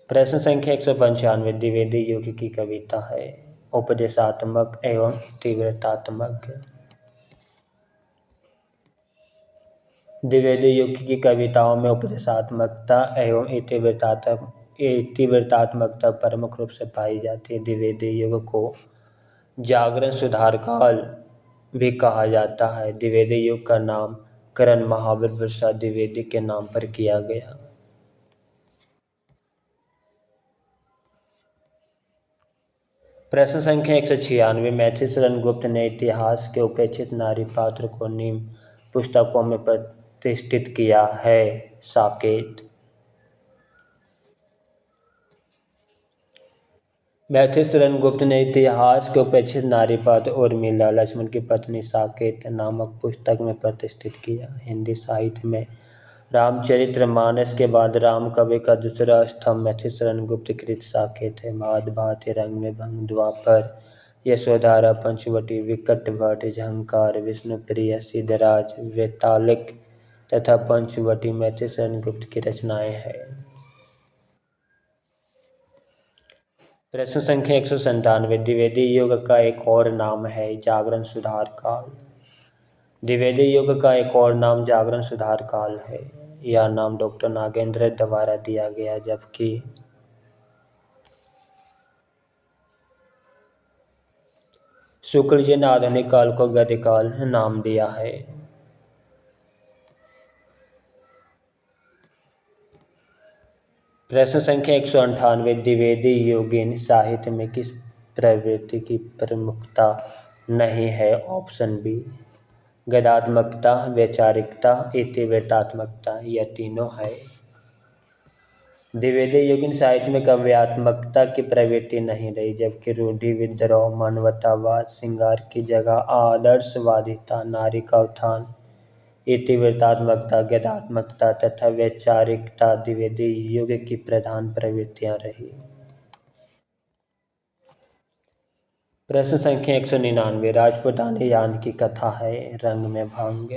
प्रश्न संख्या 195, द्विवेदी युग की कविता है उपदेशात्मक एवं इतिवृत्तात्मक। द्विवेदी युग की कविताओं में उपदेशात्मकता एवं इतिवृत्तात्मकता प्रमुख रूप से पाई जाती है। द्विवेदी युग को जागरण सुधार काल भी कहा जाता है। द्विवेदी युग का नामकरण महावीर प्रसाद द्विवेदी के नाम पर किया गया। प्रश्न संख्या 196। मैथिशरण गुप्त ने इतिहास के उपेक्षित नारी पात्र को निम्न पुस्तकों में प्रतिष्ठित किया है। साकेत। मैथिशरण गुप्त ने इतिहास के उपेक्षित नारी पात्र उर्मिला लक्ष्मण की पत्नी साकेत नामक पुस्तक में प्रतिष्ठित किया। हिंदी साहित्य में रामचरितमानस के बाद राम कवि का दूसरा स्तंभ मैथिशरण गुप्त कृत साकेत है। महाभारती, रंग में भंग, द्वापर, यशोधरा, पंचवटी, विकटभट, झंकार, विष्णुप्रिय, सिद्धराज, वेतालिक तथा पंचवटी मैथिशरण गुप्त की रचनाएं हैं। प्रश्न संख्या 197। द्विवेदी युग का एक और नाम है जागरण सुधार काल। द्विवेदी युग का एक और नाम जागरण सुधार काल है। यह नाम डॉक्टर नागेंद्र द्वारा दिया गया, जबकि शुक्ल जी ने आधुनिक काल को गद्य काल नाम दिया है। प्रश्न संख्या 198। द्विवेदी युगीन साहित्य में किस प्रवृत्ति की प्रमुखता नहीं है। ऑप्शन बी गद्यात्मकता, वैचारिकता, इतिवृत्तात्मकता, यह तीनों है। द्विवेदी युगीन साहित्य में काव्यात्मकता की प्रवृत्ति नहीं रही, जबकि रूढ़ि, विद्रोह, मानवतावाद, श्रृंगार की जगह आदर्शवादिता, नारी का उत्थान, इतिवृत्तात्मकता, गद्यात्मकता तथा वैचारिकता द्विवेदी युग की प्रधान प्रवृत्तियां रही। प्रश्न संख्या 199। राजपूतानी यान की कथा है। रंग में भंग।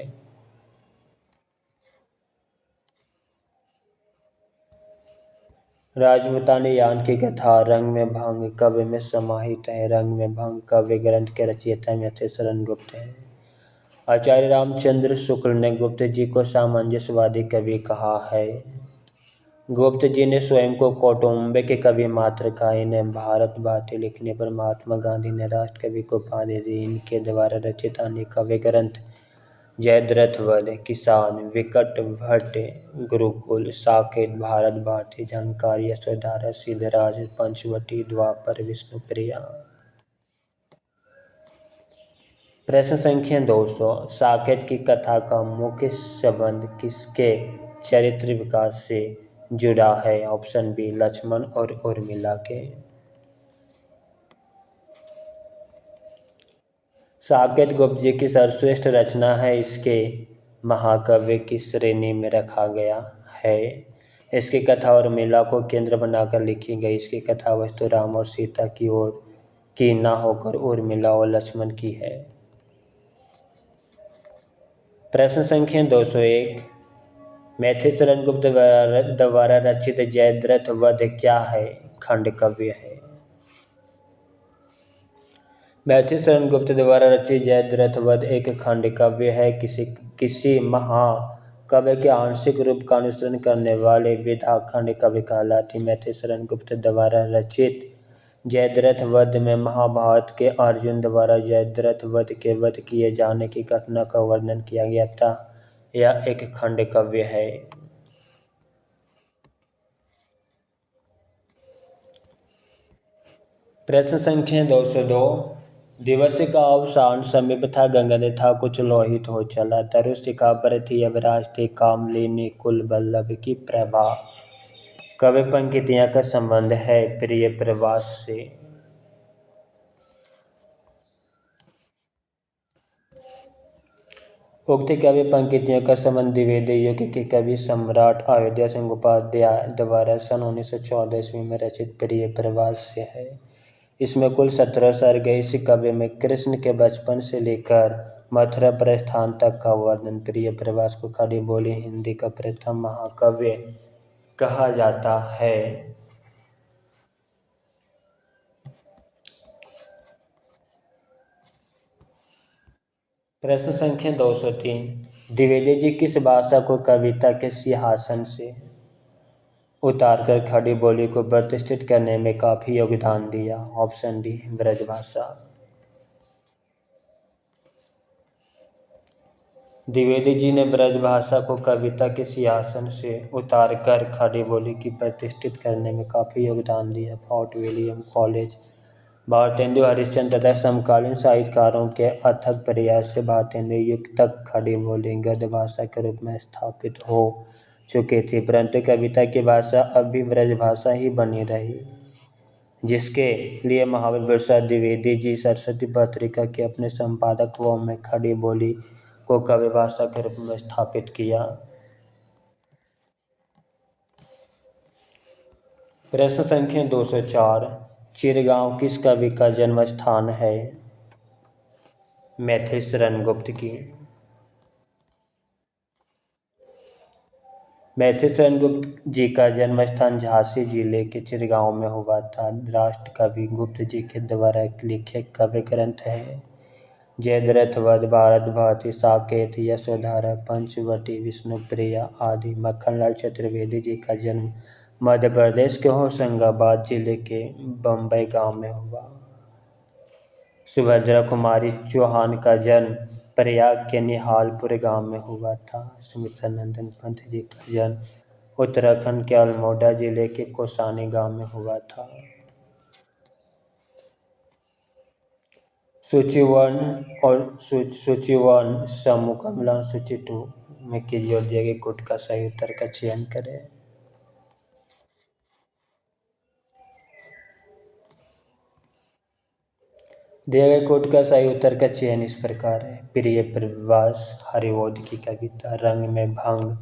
राजपूतानी यान की कथा रंग में भंग काव्य में समाहित है। रंग में भंग काव्य ग्रंथ के रचयिता मैथिशरण गुप्त हैं। आचार्य रामचंद्र शुक्ल ने गुप्त जी को सामंजस्यवादी कवि कहा है। गुप्त जी ने स्वयं को कौटुंबिक कवि मात्र कहा। इन्हें भारत भारती लिखने पर महात्मा गांधी ने राष्ट्र कवि को उपाधि दी। इनके द्वारा रचित अन्य काव्य ग्रंथ जयद्रथ वध, किसान, विकटभट, गुरुकुल, साकेत, भारत भारती, झंकार, यशोधरा, सिद्धराज, पंचवटी, द्वापर, विष्णुप्रिया। प्रश्न संख्या 200। साकेत की कथा का मुख्य संबंध किसके चरित्र विकास से जुड़ा है। ऑप्शन बी लक्ष्मण और उर्मिला के। साकेत गुप्त जी की सर्वश्रेष्ठ रचना है। इसके महाकाव्य की श्रेणी में रखा गया है। इसकी कथा उर्मिला को केंद्र बनाकर लिखी गई। इसकी कथा वस्तु राम और सीता की ओर की न होकर उर्मिला और लक्ष्मण की है। प्रश्न संख्या 201। मैथिशरण गुप्त द्वारा रचित जयद्रथ वध क्या है। खंड काव्य है। मैथिशरण गुप्त द्वारा रचित जयद्रथ वध एक खंड काव्य है। किसी महाकाव्य के आंशिक रूप का अनुसरण करने वाले विधा खंड काव्य कहलाती। मैथिशरण गुप्त द्वारा रचित जयद्रथ वध में महाभारत के अर्जुन द्वारा जयद्रथ वध के वध किए जाने की घटना का वर्णन किया गया था। यह एक खंड काव्य है। प्रश्न संख्या 202। दिवस का अवसान समीप था, गगन था कुछ लोहित हो चला, तरु शिखा पर थी अविराज थी, कामलिनी कुल बल्लभ की प्रभा। काव्य पंक्तियां का संबंध है प्रिय प्रवास से। उक्त कवि पंक्तियों का संबंध द्विवेदी युग के कवि सम्राट अयोध्या सिंह उपाध्याय द्वारा सन 1914 ईस्वी में रचित प्रिय प्रवास से है। इसमें कुल 17 सर्ग है। इस काव्य में कृष्ण के बचपन से लेकर मथुरा प्रस्थान तक का वर्णन। प्रिय प्रवास को खड़ी बोली हिंदी का प्रथम महाकाव्य कहा जाता है। प्रश्न संख्या 203। द्विवेदी जी किस भाषा को कविता के सिंहासन से उतारकर खड़ी बोली को प्रतिष्ठित करने में काफी योगदान दिया। Option D Brajbhasha. द्विवेदी जी ने ब्रजभाषा को कविता के सिंहासन से उतारकर खड़ी बोली की प्रतिष्ठित करने में काफ़ी योगदान दिया। Fort William college Bharatendu Harishchandra तथा समकालीन साहित्यकारों के अथक प्रयास से भारतेंदु युग तक खड़ी बोली गद्य भाषा के रूप में स्थापित हो चुकी थी, परंतु कविता की भाषा अब भी ब्रजभाषा ही बनी रही, जिसके लिए महावीर प्रसाद द्विवेदी जी सरस्वती पत्रिका के अपने संपादक व में खड़ी बोली को कवि भाषा के रूप में स्थापित किया। प्रश्न संख्या 204, चिरगांव किस कवि का जन्म स्थान है? मैथिली शरण गुप्त की। मैथिली शरण गुप्त जी का जन्म स्थान झांसी जिले के चिरगांव में हुआ था। राष्ट्र कवि गुप्त जी के द्वारा लिखे काव्य ग्रंथ है जयद्रथ वध, भारत भारती, साकेत, यशोधरा, पंचवटी, विष्णुप्रिया आदि। मक्खनलाल चतुर्वेदी जी का जन्म मध्य प्रदेश के होशंगाबाद जिले के बम्बई गांव में हुआ। सुभद्रा कुमारी चौहान का जन्म प्रयाग के निहालपुर गांव में हुआ था। सुमित्रानंदन पंत जी का जन्म उत्तराखंड के अल्मोड़ा जिले के कोसानी गांव में हुआ था। सूची 1 और सूची 1 समूह का मिलान सूची 2 में कीजिए और दिए गए कोट का सही उत्तर का चयन करें। दिए गए कोट का सही उत्तर का चयन इस प्रकार है। प्रिय प्रवास हरिओद की कविता, रंग में भंग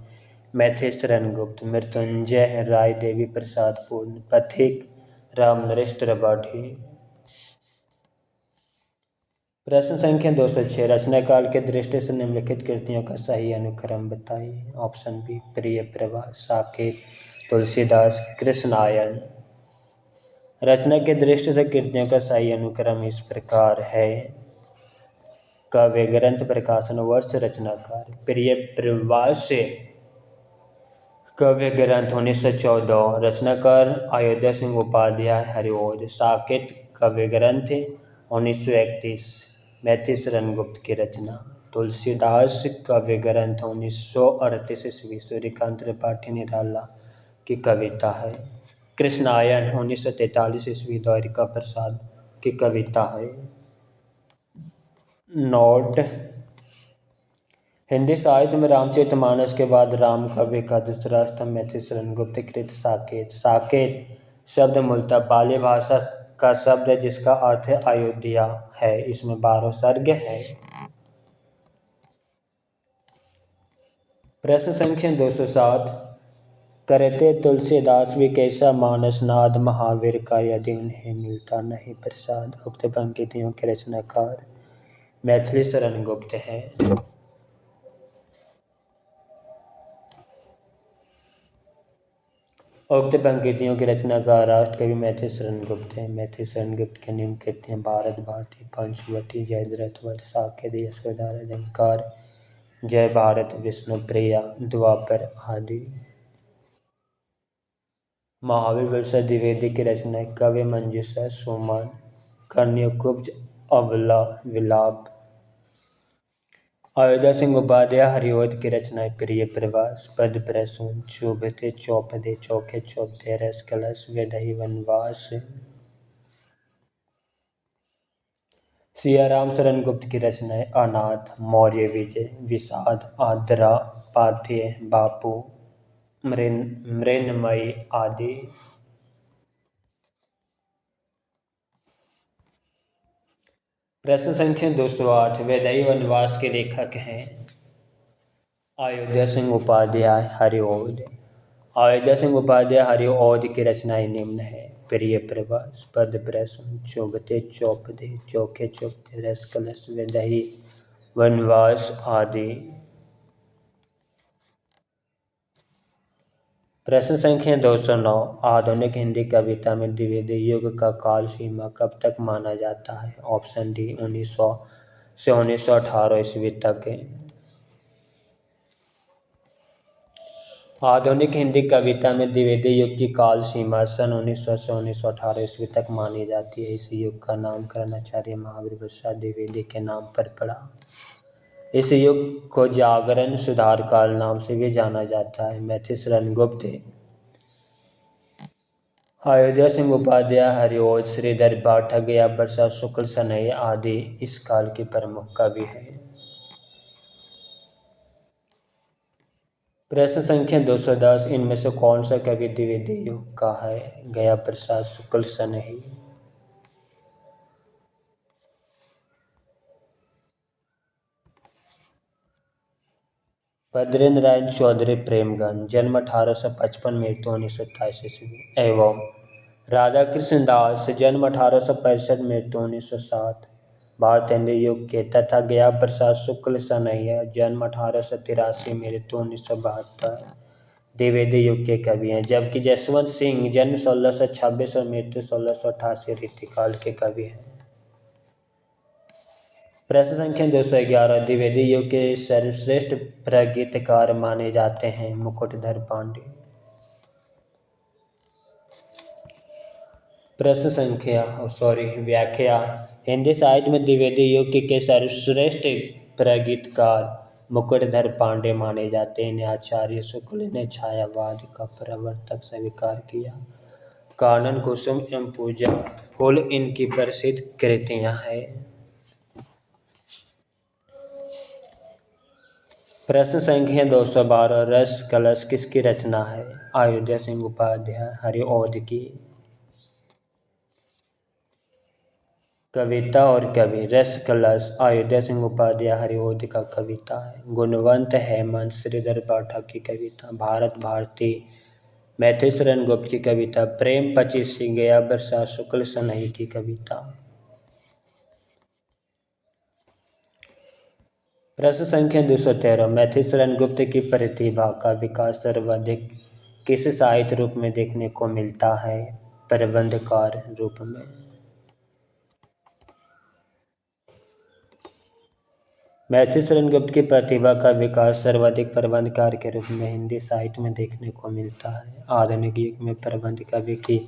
मैथिली शरण गुप्त, मृत्युंजय राय देवी प्रसाद पूर्ण, पथिक रामनरेश त्रिपाठी। प्रश्न संख्या 206, रचना काल के दृष्टि से निम्नलिखित कृतियों का सही अनुक्रम बताइए। ऑप्शन बी प्रिय प्रवास, साकेत, तुलसीदास, कृष्णायन। रचना के दृष्टि से कृतियों का सही अनुक्रम इस प्रकार है। काव्य ग्रंथ, प्रकाशन वर्ष, रचनाकार। प्रिय प्रवास से काव्य ग्रंथ 1914, रचनाकार अयोध्या सिंह उपाध्याय हरिओद। साकेत काव्य ग्रंथ 1931, मैथिली शरण गुप्त की रचना। तुलसीदास काव्य ग्रंथ 1938 ईस्वी, सूर्यकांत त्रिपाठी निराला की कविता है। कृष्णायन 1943 ईस्वी, द्वारिका प्रसाद की कविता है। नोट, हिंदी साहित्य में रामचरितमानस के बाद राम काव्य का दूसरा स्तंभ मैथिली शरण गुप्त कृत साकेत। साकेत शब्द मूलतः पाली भाषा का शब्द है जिसका अर्थ है अयोध्या है। इसमें 12 सर्ग है। प्रश्न संख्या 207, करते तुलसीदास भी कैसा मानस नाद महावीर का यदि उन्हें मिलता नहीं प्रसाद। उक्त पंक्तियों के रचनाकार मैथिली शरण गुप्त है। उक्त पंक्तियों की रचनाकार राष्ट्र कवि मैथिली शरण गुप्त है। मैथिली शरण गुप्त के निम्न कृतियां भारत भारती, पंचवटी, जयद्रथ वध, साकेत, यशोधरा, अलंकार, जय भारत, विष्णुप्रिया, द्वापर आदि। महावीर प्रसाद द्विवेदी की रचना काव्य मंजूषा, सुमन, कन्याकुब्ज, अबला, विलाप। अयोध्या सिंह उपाध्याय हरिओद की रचना प्रिय प्रवास, पद प्रसून, चुभते चौपदे, चौके चौपदे, रस कलश, वैदेही वनवास। सियाराम शरण गुप्त की रचनाएं अनाथ, मौर्य विजय, विषाद, आद्रा, पाथ्य, बापू, मृन्मयी आदि। प्रश्न संख्या 208, वैदेही वनवास के लेखक हैं अयोध्या सिंह उपाध्याय हरिओद। अयोध्या सिंह उपाध्याय हरिओद की रचनाएं निम्न है। प्रिय प्रवास, पद प्रसून, चुभते चौपदे, चौके चौपदे, रस कलश, वैदेही वनवास आदि। प्रश्न संख्या 209, आधुनिक हिंदी कविता में द्विवेदी युग का काल सीमा कब तक माना जाता है। ऑप्शन डी 1900 से 1918 ईस्वी तक। आधुनिक हिंदी कविता में द्विवेदी युग की काल सीमा सन 1900 से 1918 ईस्वी तक मानी जाती है। इस युग का नामकरण आचार्य महावीर प्रसाद द्विवेदी के नाम पर पड़ा। इस युग को जागरण सुधार काल नाम से भी जाना जाता है। मैथिशरण गुप्त, अयोध्या सिंह उपाध्याय, हरिओद, श्रीधर पाठक या प्रसाद शुक्ल सनई आदि इस काल के प्रमुख कवि हैं। प्रश्न संख्या 210, इनमें से कौन सा कवि द्विवेदी युग का है? गया प्रसाद शुक्ल सनई। भद्रेंद्र राय चौधरी प्रेमगंज, जन्म 1855, मृत्यु 1928 ईस्वी। एवं राधा कृष्ण दास, जन्म 1865, मृत्यु 1907, भारतेंद्र युग के। तथा गया प्रसाद शुक्ल सनैया, जन्म 1883, मृत्यु 1972, द्विवेदी युग के कवि हैं। जबकि जसवंत सिंह, जन्म 1626 और मृत्यु 1688, रीतिकाल के कवि हैं। प्रश्न संख्या 211, द्विवेदी युग के सर्वश्रेष्ठ प्रगीतकार माने जाते हैं? मुकुटधर पांडे। प्रश्न संख्या व्याख्या, हिंदी साहित्य में द्विवेदी युग के सर्वश्रेष्ठ प्रगीतकार मुकुटधर पांडे माने जाते हैं। इन्हें आचार्य शुक्ल ने छायावाद का प्रवर्तक स्वीकार किया। कानन, कुसुम एवं पूजा फूल इनकी प्रसिद्ध कृतियां हैं। प्रश्न संख्या 212, रस कलश किसकी रचना है? अयोध्या सिंह उपाध्याय, हरिओद की। कविता और कवि, रस कलश अयोध्या सिंह उपाध्याय, हरिओद का कविता है। गुणवंत हेमंत, श्रीधर पाठक की कविता। भारत भारती, मैथिशरण गुप्त की कविता। प्रेम 25, गया प्रसाद शुक्ल सनई की कविता। प्रश्न संख्या 213, मैथिशरण गुप्त की प्रतिभा का विकास सर्वाधिक किस साहित्य रूप में देखने को मिलता है? प्रबंधकार रूप में। मैथिशरण गुप्त की प्रतिभा का विकास सर्वाधिक प्रबंधकार के रूप में हिंदी साहित्य में देखने को मिलता है। आधुनिक युग में प्रबंध कवि की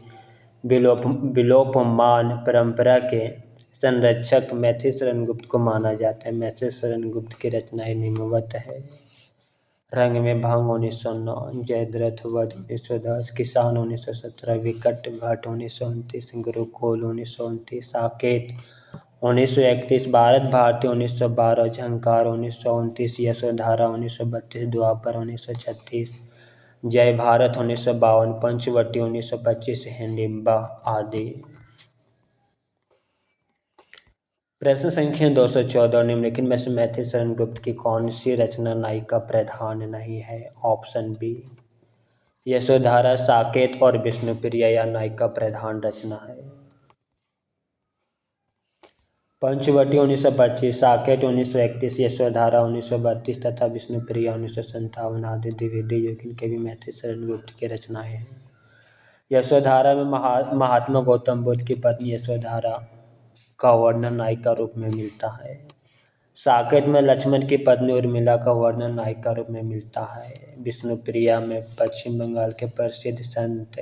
विलोपमान परंपरा के संरक्षक मैथिशरण गुप्त को माना जाता है। मैथिशरण गुप्त की रचनाएं निम्नवत है। रंग में भंग 1909, जयद्रथ वध 1910, किसान 1917, विकट भट्ट 1929, गुरुकुल 1929, साकेत 1931, भारत भारती 1912, झंकार 1929, यशोधारा 1932, द्वापर 1936, जय भारत 1952, पंचवटी 1925, हिडिंबा आदि। प्रश्न संख्या 214, निम्नलिखित में से मैथिशरण गुप्त की कौन सी रचना नायिका प्रधान नहीं है? ऑप्शन बी, यशोधारा, साकेत और विष्णुप्रिया या नायिका प्रधान रचना है। पंचवटी 1925, साकेत 1931, यशोधारा 1932 तथा विष्णुप्रिया 1957 आदि द्विवेदी युग के भी मैथिशरण गुप्त की रचनाएं हैं। यशोधारा में महात्मा गौतम बुद्ध की पत्नी यशोधारा का वर्णन नायिका रूप में मिलता है। साकेत में लक्ष्मण की पत्नी उर्मिला का वर्णन नायिका रूप में मिलता है। विष्णुप्रिया में पश्चिम बंगाल के प्रसिद्ध संत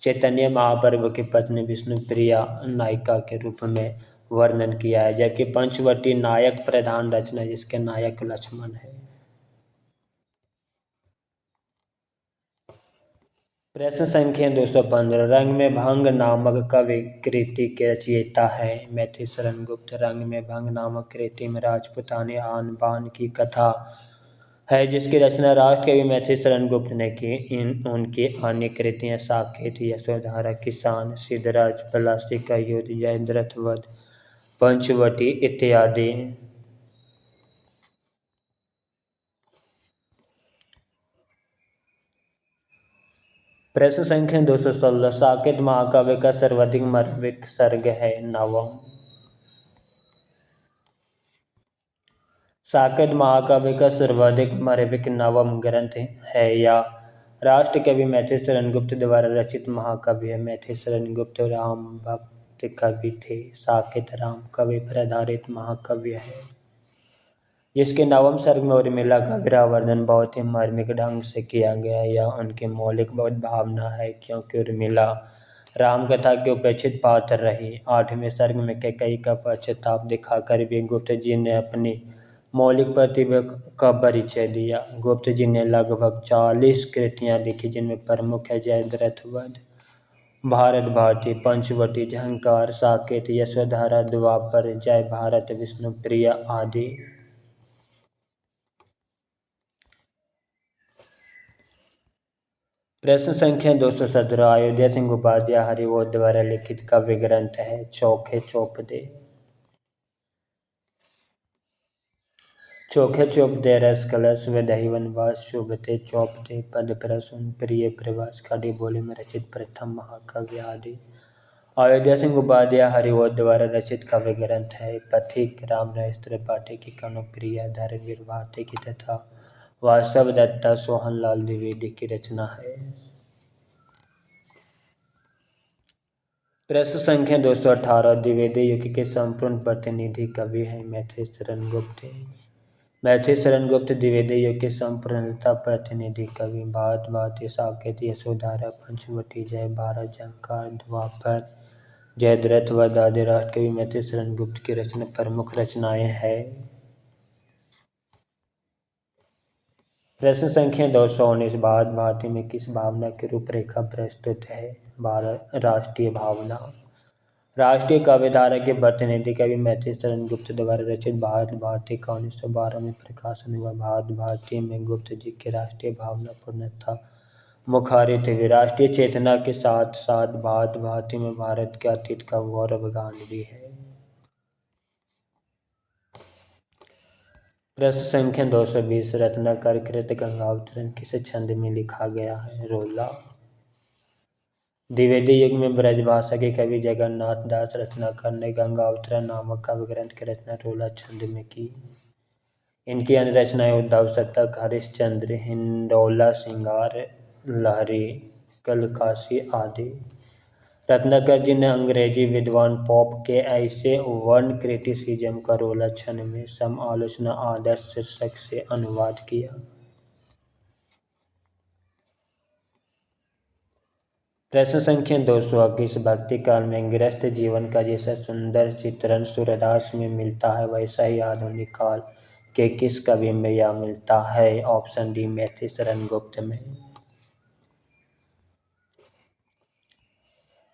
चैतन्य महाप्रभु की पत्नी विष्णुप्रिया नायिका के रूप में वर्णन किया है। जबकि पंचवटी नायक प्रधान रचना जिसके नायक लक्ष्मण है। प्रश्न संख्या 215, रंग में भंग नामक कवि कृति के रचयिता है? मैथिशरण गुप्त। रंग में भंग नामक कृति में राजपूतानी आन बान की कथा है जिसकी रचना राष्ट्रकवि मैथिशरण गुप्त ने की। उनकी अन्य कृतियां साकेत, यशोधारा, किसान, सिद्धराज, पलासी का युद्ध, जयद्रथ वध, पंचवटी इत्यादि। प्रश्न संख्या 216, साकेत महाकाव्य का सर्वाधिक मार्मिक सर्ग है? नवम। साकेत महाकाव्य का सर्वाधिक मार्मिक नवम ग्रंथ है या राष्ट्रकवि मैथिशरण गुप्त द्वारा रचित महाकाव्य है। मैथिशरण गुप्त राम भक्त कवि थे। साकेत राम कवि पर आधारित महाकाव्य है जिसके नवम सर्ग में उर्मिला का विरह वर्णन बहुत ही मार्मिक ढंग से किया गया है। यह उनकी मौलिक बहुत भावना है क्योंकि उर्मिला राम कथा के उपेक्षित पात्र रही। 8वें सर्ग में कैकेयी का पश्चाताप दिखाकर भी गुप्त जी ने अपनी मौलिक प्रतिभा का परिचय दिया। गुप्त जी ने लगभग 40 कृतियां लिखी, जिनमें प्रमुख है जयद्रथ वध, भारत भारती, पंचवटी, झंकार, साकेत, यशोधरा, द्वापर, जय भारत, विष्णुप्रिय आदि। प्रश्न संख्या 217। अयोध्या सिंह उपाध्याय हरिवोध द्वारा लिखित काव्य ग्रंथ है। चौखे चौपदे। चौखे चौपदे रस कलश विदही वनवास शोभते चौपदे पद प्रसून प्रिय प्रवास खड़ी बोली में रचित प्रथम महाकाव्य आदि। अयोध्या सिंह उपाध्याय हरिवोध द्वारा रचित काव्य ग्रंथ है। पथिक, राम रहस्य त्रिपाठी की, कनुप्रिया, धर्मवीर भारती की तथा वासव दत्ता सोहन लाल द्विवेदी की रचना है। प्रश्न संख्या 218। द्विवेदी युग के संपूर्ण प्रतिनिधि कवि हैं। मैथिली शरण गुप्त। मैथिली शरण गुप्त द्विवेदी युग के संपूर्णता प्रतिनिधि कवि। भारत भारती, साकेत, यशोधरा, पंचवटी, जय भारत, झंकार, द्वापर, जयद्रथ वध आदि राष्ट्रकवि मैथिली शरण गुप्त की रचना प्रमुख रचनाएं हैं। प्रश्न संख्या 219। भारत भारती में किस भावना की रूपरेखा प्रस्तुत है। राष्ट्रीय भावना। राष्ट्रीय काव्यधारा के प्रतिनिधि कवि मैथिली शरण गुप्त द्वारा रचित भारत भारती का 1912 में प्रकाशन हुआ। भारत भारती में गुप्त जी की राष्ट्रीय भावना पूर्णतः मुखारित हुई। राष्ट्रीय चेतना के साथ साथ भारत भारती में भारत के अतीत का गौरवगान भी है। प्रश्न संख्या 220। रत्नाकर कृत गंगावतरण किस छंद में लिखा गया है। रोला। द्विवेदी युग में ब्रजभाषा के कवि जगन्नाथ दास रत्नाकर ने गंगावतरण नामक काव्य ग्रंथ की रचना रोला छंद में की। इनकी अन्य रचनाएं उद्धव शतक, हरिश्चंद्र, हिंडोला सिंगार, लहरी, कलकासी आदि। रत्नाकर जी ने अंग्रेजी विद्वान पोप के ऐसे वर्ण क्रिटिसिज्म का रोला छंद में समालोचना आदर्श शीर्षक से अनुवाद किया। प्रश्न संख्या 221। भक्ति काल में गृहस्थ जीवन का जैसा सुंदर चित्रण सूरदास में मिलता है, वैसा ही आधुनिक काल के किस कवि में यह मिलता है। ऑप्शन डी मैथिली शरण गुप्त में।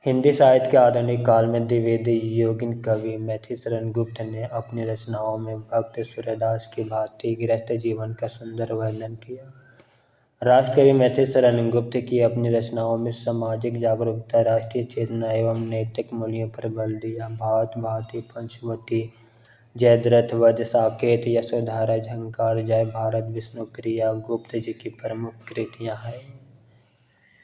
हिंदी साहित्य के आधुनिक काल में द्विवेदी योगिन कवि मैथिली शरण गुप्त ने अपनी रचनाओं में भक्त सूरदास की भांति गृहस्थ जीवन का सुंदर वर्णन किया। राष्ट्रकवि मैथिली शरण गुप्त की अपनी रचनाओं में सामाजिक जागरूकता, राष्ट्रीय चेतना एवं नैतिक मूल्यों पर बल दिया। भारत भारती, पंचवटी, जयद्रथ वध, साकेत, यशोधरा, झंकार, जय भारत, विष्णुप्रिया गुप्त जी की प्रमुख कृतियां हैं।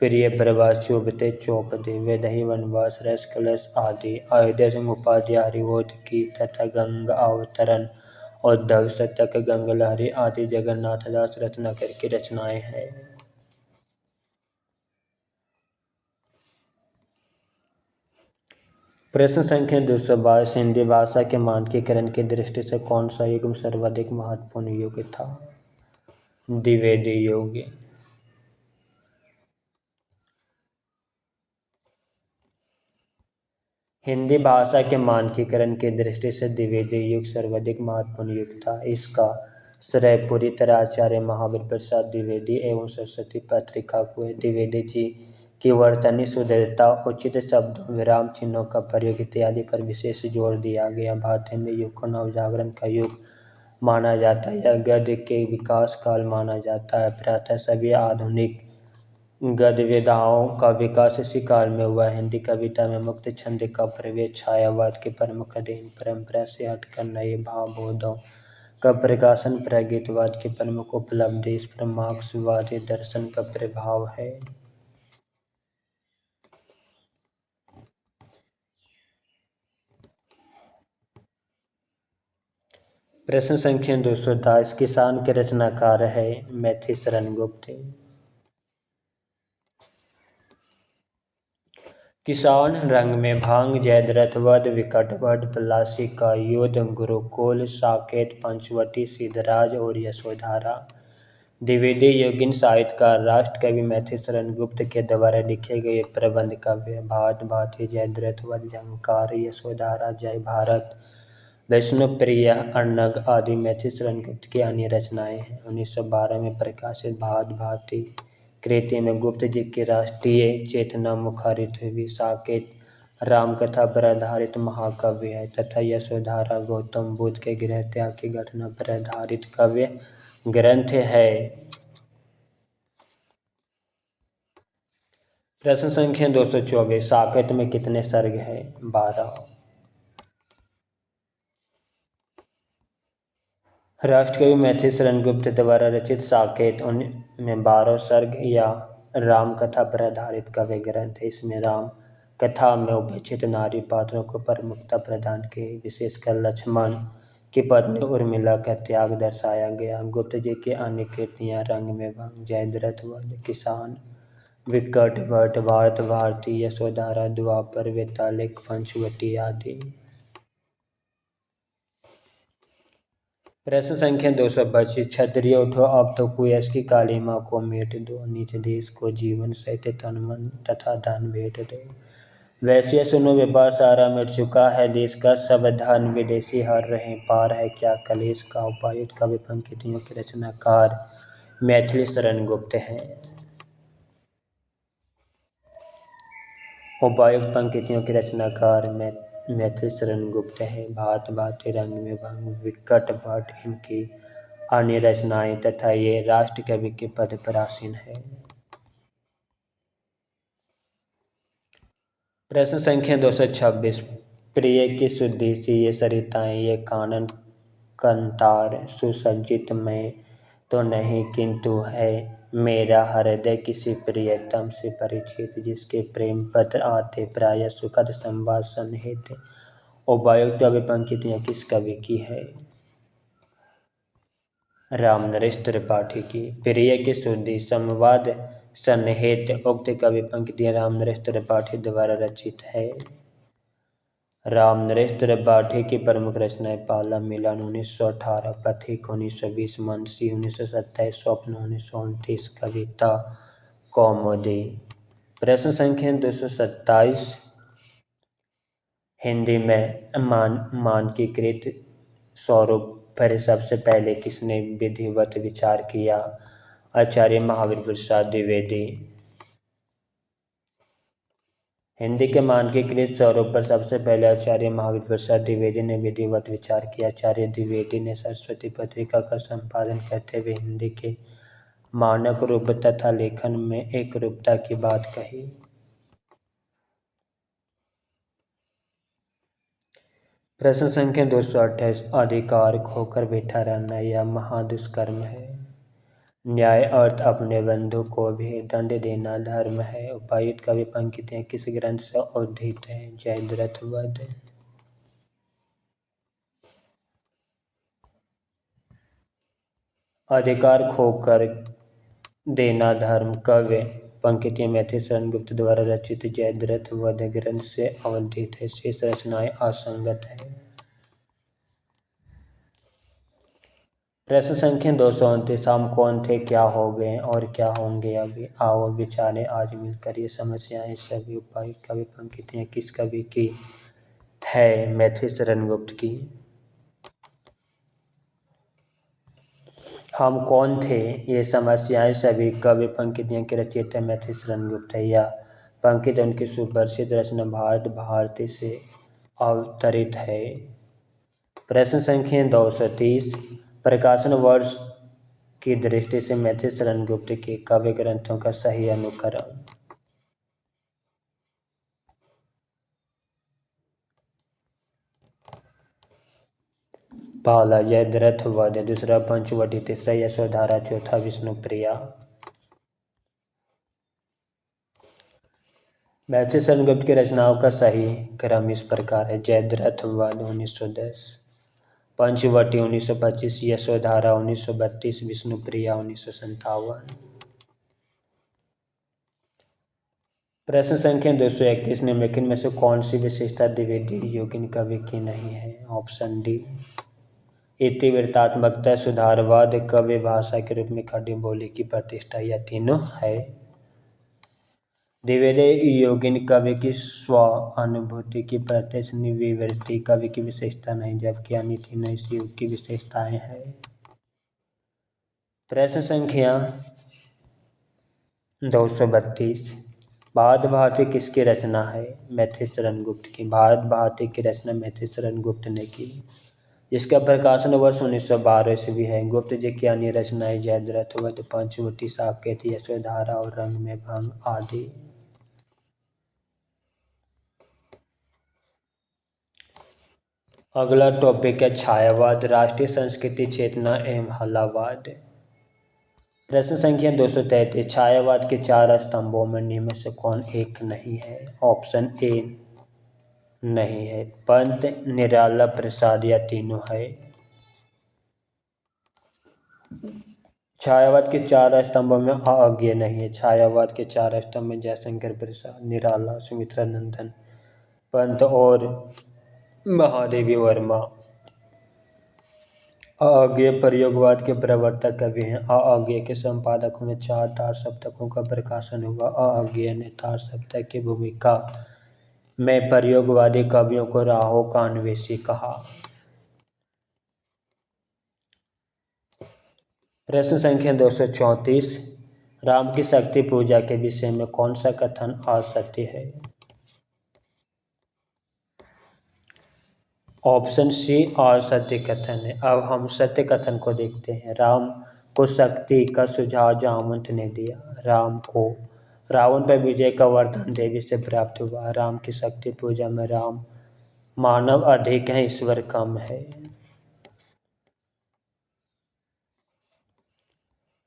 प्रिय प्रवास, चौबते चौपदे, विदही वनवास, रस कलश आदि। अयोध्या सिंह उपाध्याय हरिवोध की तथा गंगा अवतरण, उद्धव शतक, गंगलहरी आदि जगन्नाथ दास रत्नाकर की रचनाएं हैं। प्रश्न संख्या 222। हिंदी भाषा के मानकीकरण की दृष्टि से कौन सा युग सर्वाधिक महत्वपूर्ण युग था। द्विवेदी युग। हिंदी भाषा के मानकीकरण की दृष्टि से द्विवेदी युग सर्वाधिक महत्वपूर्ण युग था। इसका श्रेय पूरी तरह आचार्य महावीर प्रसाद द्विवेदी एवं सरस्वती पत्रिका को है। द्विवेदी जी की वर्तनी शुद्धता, उचित शब्दों, विराम चिन्हों का प्रयोग इत्यादि पर विशेष जोर दिया गया। भारतीय युग को नवजागरण का युग माना जाता है। यह गद्य के विकास काल माना जाता है। प्रातः सभी आधुनिक गद्य विधाओं का विकास इसी काल में हुआ। हिंदी कविता में मुक्त छंद का प्रवेश छायावाद के प्रमुख अध्ययन परंपरा से हटकर नए भावबोधों का प्रकाशन प्रागैतिकवाद की प्रमुख उपलब्धि। इस पर मार्क्सवादी दर्शन का प्रभाव है। प्रश्न संख्या 227। किसान के रचनाकार है। मैथिली शरण गुप्त। किसान, रंग में भांग, जयद्रथ वध, विकट वध, पलासी का युद्ध, गुरुकुल, साकेत, पंचवटी, सिद्धराज और यशोधरा। द्विवेदी योगिन साहित्यकार राष्ट्रकवि मैथिली शरण गुप्त के द्वारा लिखे गए प्रबंध काव्य। भारत भारती, जयद्रथ वध, झंकार, यशोधरा, जय भारत, विष्णुप्रिया, अर्नग आदि मैथिली शरण गुप्त की अन्य रचनाएं हैं। 1912 में प्रकाशित भारत भारती कृति में गुप्त जी की राष्ट्रीय चेतना मुखरित हुई। साकेत रामकथा पर आधारित महाकाव्य है तथा यशोधरा गौतम बुद्ध के गृह त्याग की घटना पर आधारित काव्य ग्रंथ है। प्रश्न संख्या 224, साकेत में कितने सर्ग हैं? 12। राष्ट्रकवि मैथिली शरण गुप्त द्वारा रचित साकेत में 12 सर्ग या रामकथा पर आधारित काव्य ग्रंथ है। इसमें राम कथा में उपेक्षित नारी पात्रों को प्रमुखता प्रदान की, विशेषकर लक्ष्मण की पत्नी उर्मिला का त्याग दर्शाया गया। गुप्त जी की अन्य कृतियां रंग में भंग, जयद्रथ वध, किसान, विकट भट्ट, भारत भारती, यशोधरा, द्वापर, वेतालिक, पंचवटी आदि। प्रश्न संख्या 225, क्षत्रिय उठो अब तो कुयस की कालिमा को मेट दो, नीच देश को जीवन सहित तन मन तथा धन भेंट दो। वैश्य सुनो व्यापार सारा मिट चुका है, देश का सब धन विदेशी हर रहे, पार है क्या कलेश का। उपायुक्त कवि पंक्तियों के रचनाकार मैथिली शरण गुप्त हैं। उपायुक्त पंक्तियों के रचनाकार मैथिली शरण गुप्त है। भांति भांति रंग में भंग, विकट भट्ट इनकी अन्य रचनाएं तथा ये राष्ट्र कवि के पद पर आसीन है। प्रश्न संख्या 226, प्रिय की शुद्धि सी ये सरिताएं, ये कानन कंतार सुसज्जित में तो नहीं, किंतु है मेरा हृदय किसी प्रियतम से परिचित, जिसके प्रेम पत्र आते प्राय सुखद संवाद सन्निहित। उपायुक्त कवि पंक्तियां किस कवि की है? रामनरेश त्रिपाठी की। प्रिय की शुद्धि संवाद सन्निहित उक्त कवि पंक्तियां रामनरेश त्रिपाठी द्वारा रचित है। रामनरेश त्रिपाठी की प्रमुख रचनाएं पाला मिलन 1918, पथिक 1920, मुंशी 1927, स्वप्न 1929, कविता कौमुदी। प्रश्न संख्या 227, हिंदी में मानकीकृत स्वरूप पर सबसे पहले किसने विधिवत विचार किया? आचार्य महावीर प्रसाद द्विवेदी। हिंदी के मानकीकृत स्वरूप पर सबसे पहले आचार्य महावीर प्रसाद द्विवेदी ने विधिवत विचार किया। आचार्य द्विवेदी ने सरस्वती पत्रिका का संपादन करते हुए हिंदी के मानक रूप तथा लेखन में एक रूपता की बात कही। प्रश्न संख्या 228, अधिकार खोकर बैठा रहना यह महादुष्कर्म है, न्याय अर्थ अपने बंधु को भी दंड देना धर्म है। उपायुक्त कवि पंक्तियां किस ग्रंथ से उद्धृत है? जयद्रथ वध। अधिकार खोकर देना धर्म काव्य पंक्तियां मैथिली शरण गुप्त द्वारा रचित जयद्रथ वध ग्रंथ से अवंतित है, शेष रचनाएं असंगत है। प्रश्न संख्या 229, हम कौन थे, क्या हो गए और क्या होंगे अभी, आओ विचारें आज मिलकर ये समस्याएं सभी। उपायुक्त कवि पंक्तियां किस कवि की है? मैथिली शरण गुप्त की। हम कौन थे ये समस्याएं सभी कवि पंक्तियों के रचयिता मैथिली शरण गुप्त है। यह पंक्ति उनकी सुप्रसिद्ध रचना भारत भारती से अवतरित है। प्रश्न संख्या 230, प्रकाशन वर्ष की दृष्टि से मैथिली शरण गुप्त के काव्य ग्रंथों का सही अनुक्रम। पहला जयद्रथ वध, दूसरा पंचवटी, तीसरा यशोधरा, चौथा विष्णुप्रिया। मैथिली शरण गुप्त की रचनाओं का सही क्रम इस प्रकार है। जयद्रथ वध 1910, पंचवटी 1925, यशोधरा 1932, विष्णुप्रिया 1957। प्रश्न संख्या 231, निम्नलिखित में से कौन सी विशेषता द्विवेदी योगिन कवि की नहीं है? Option D. इतिवृत्तात्मकता, सुधारवाद, काव्य भाषा के रूप में खड़ी बोली की प्रतिष्ठा, यह तीनों है। द्विवेदी योगिन कवि की स्व अनुभूति की प्रत्यक्ष निविवृत्ति कवि की विशेषता नहीं, जबकि अन्य तीनों इस युग की विशेषताएं हैं। प्रश्न संख्या 232। भारत भारती किसकी रचना है? मैथिशरण गुप्त की। भारत भारती की रचना मैथिशरण गुप्त ने की, जिसका प्रकाशन वर्ष 1912 ईस्वी है। गुप्त जी की अन्य रचनाएं जयद्रथ वध, पंचवटी, साकेत, यशोधरा और रंग में भंग आदि। अगला टॉपिक है छायावाद, राष्ट्रीय संस्कृति चेतना एवं हलावाद। प्रश्न संख्या 233। छायावाद के चार स्तंभों में निम्न से कौन एक नहीं है? ऑप्शन ए नहीं है, पंत, निराला, प्रसाद या तीनों है। छायावाद के चार स्तंभों में अज्ञेय नहीं है। छायावाद के चार स्तंभ में जयशंकर प्रसाद, निराला, सुमित्रा नंदन, पंत और महादेवी वर्मा। अज्ञेय प्रयोगवाद के प्रवर्तक कवि हैं। अज्ञेय के संपादकों में चार तार सप्तकों का प्रकाशन हुआ। अज्ञेय ने तार सप्तक की भूमिका में प्रयोगवादी कवियों को राहों का अन्वेषी कहा। प्रश्न संख्या 234। राम की शक्ति पूजा के विषय में कौन सा कथन असत्य है? ऑप्शन सी असत्य कथन है। अब हम सत्य कथन को देखते हैं। राम को शक्ति का सुझाव जामवंत ने दिया। राम को रावण पर विजय का वरदान देवी से प्राप्त हुआ। राम की शक्ति पूजा में राम मानव अधिक है, ईश्वर कम है।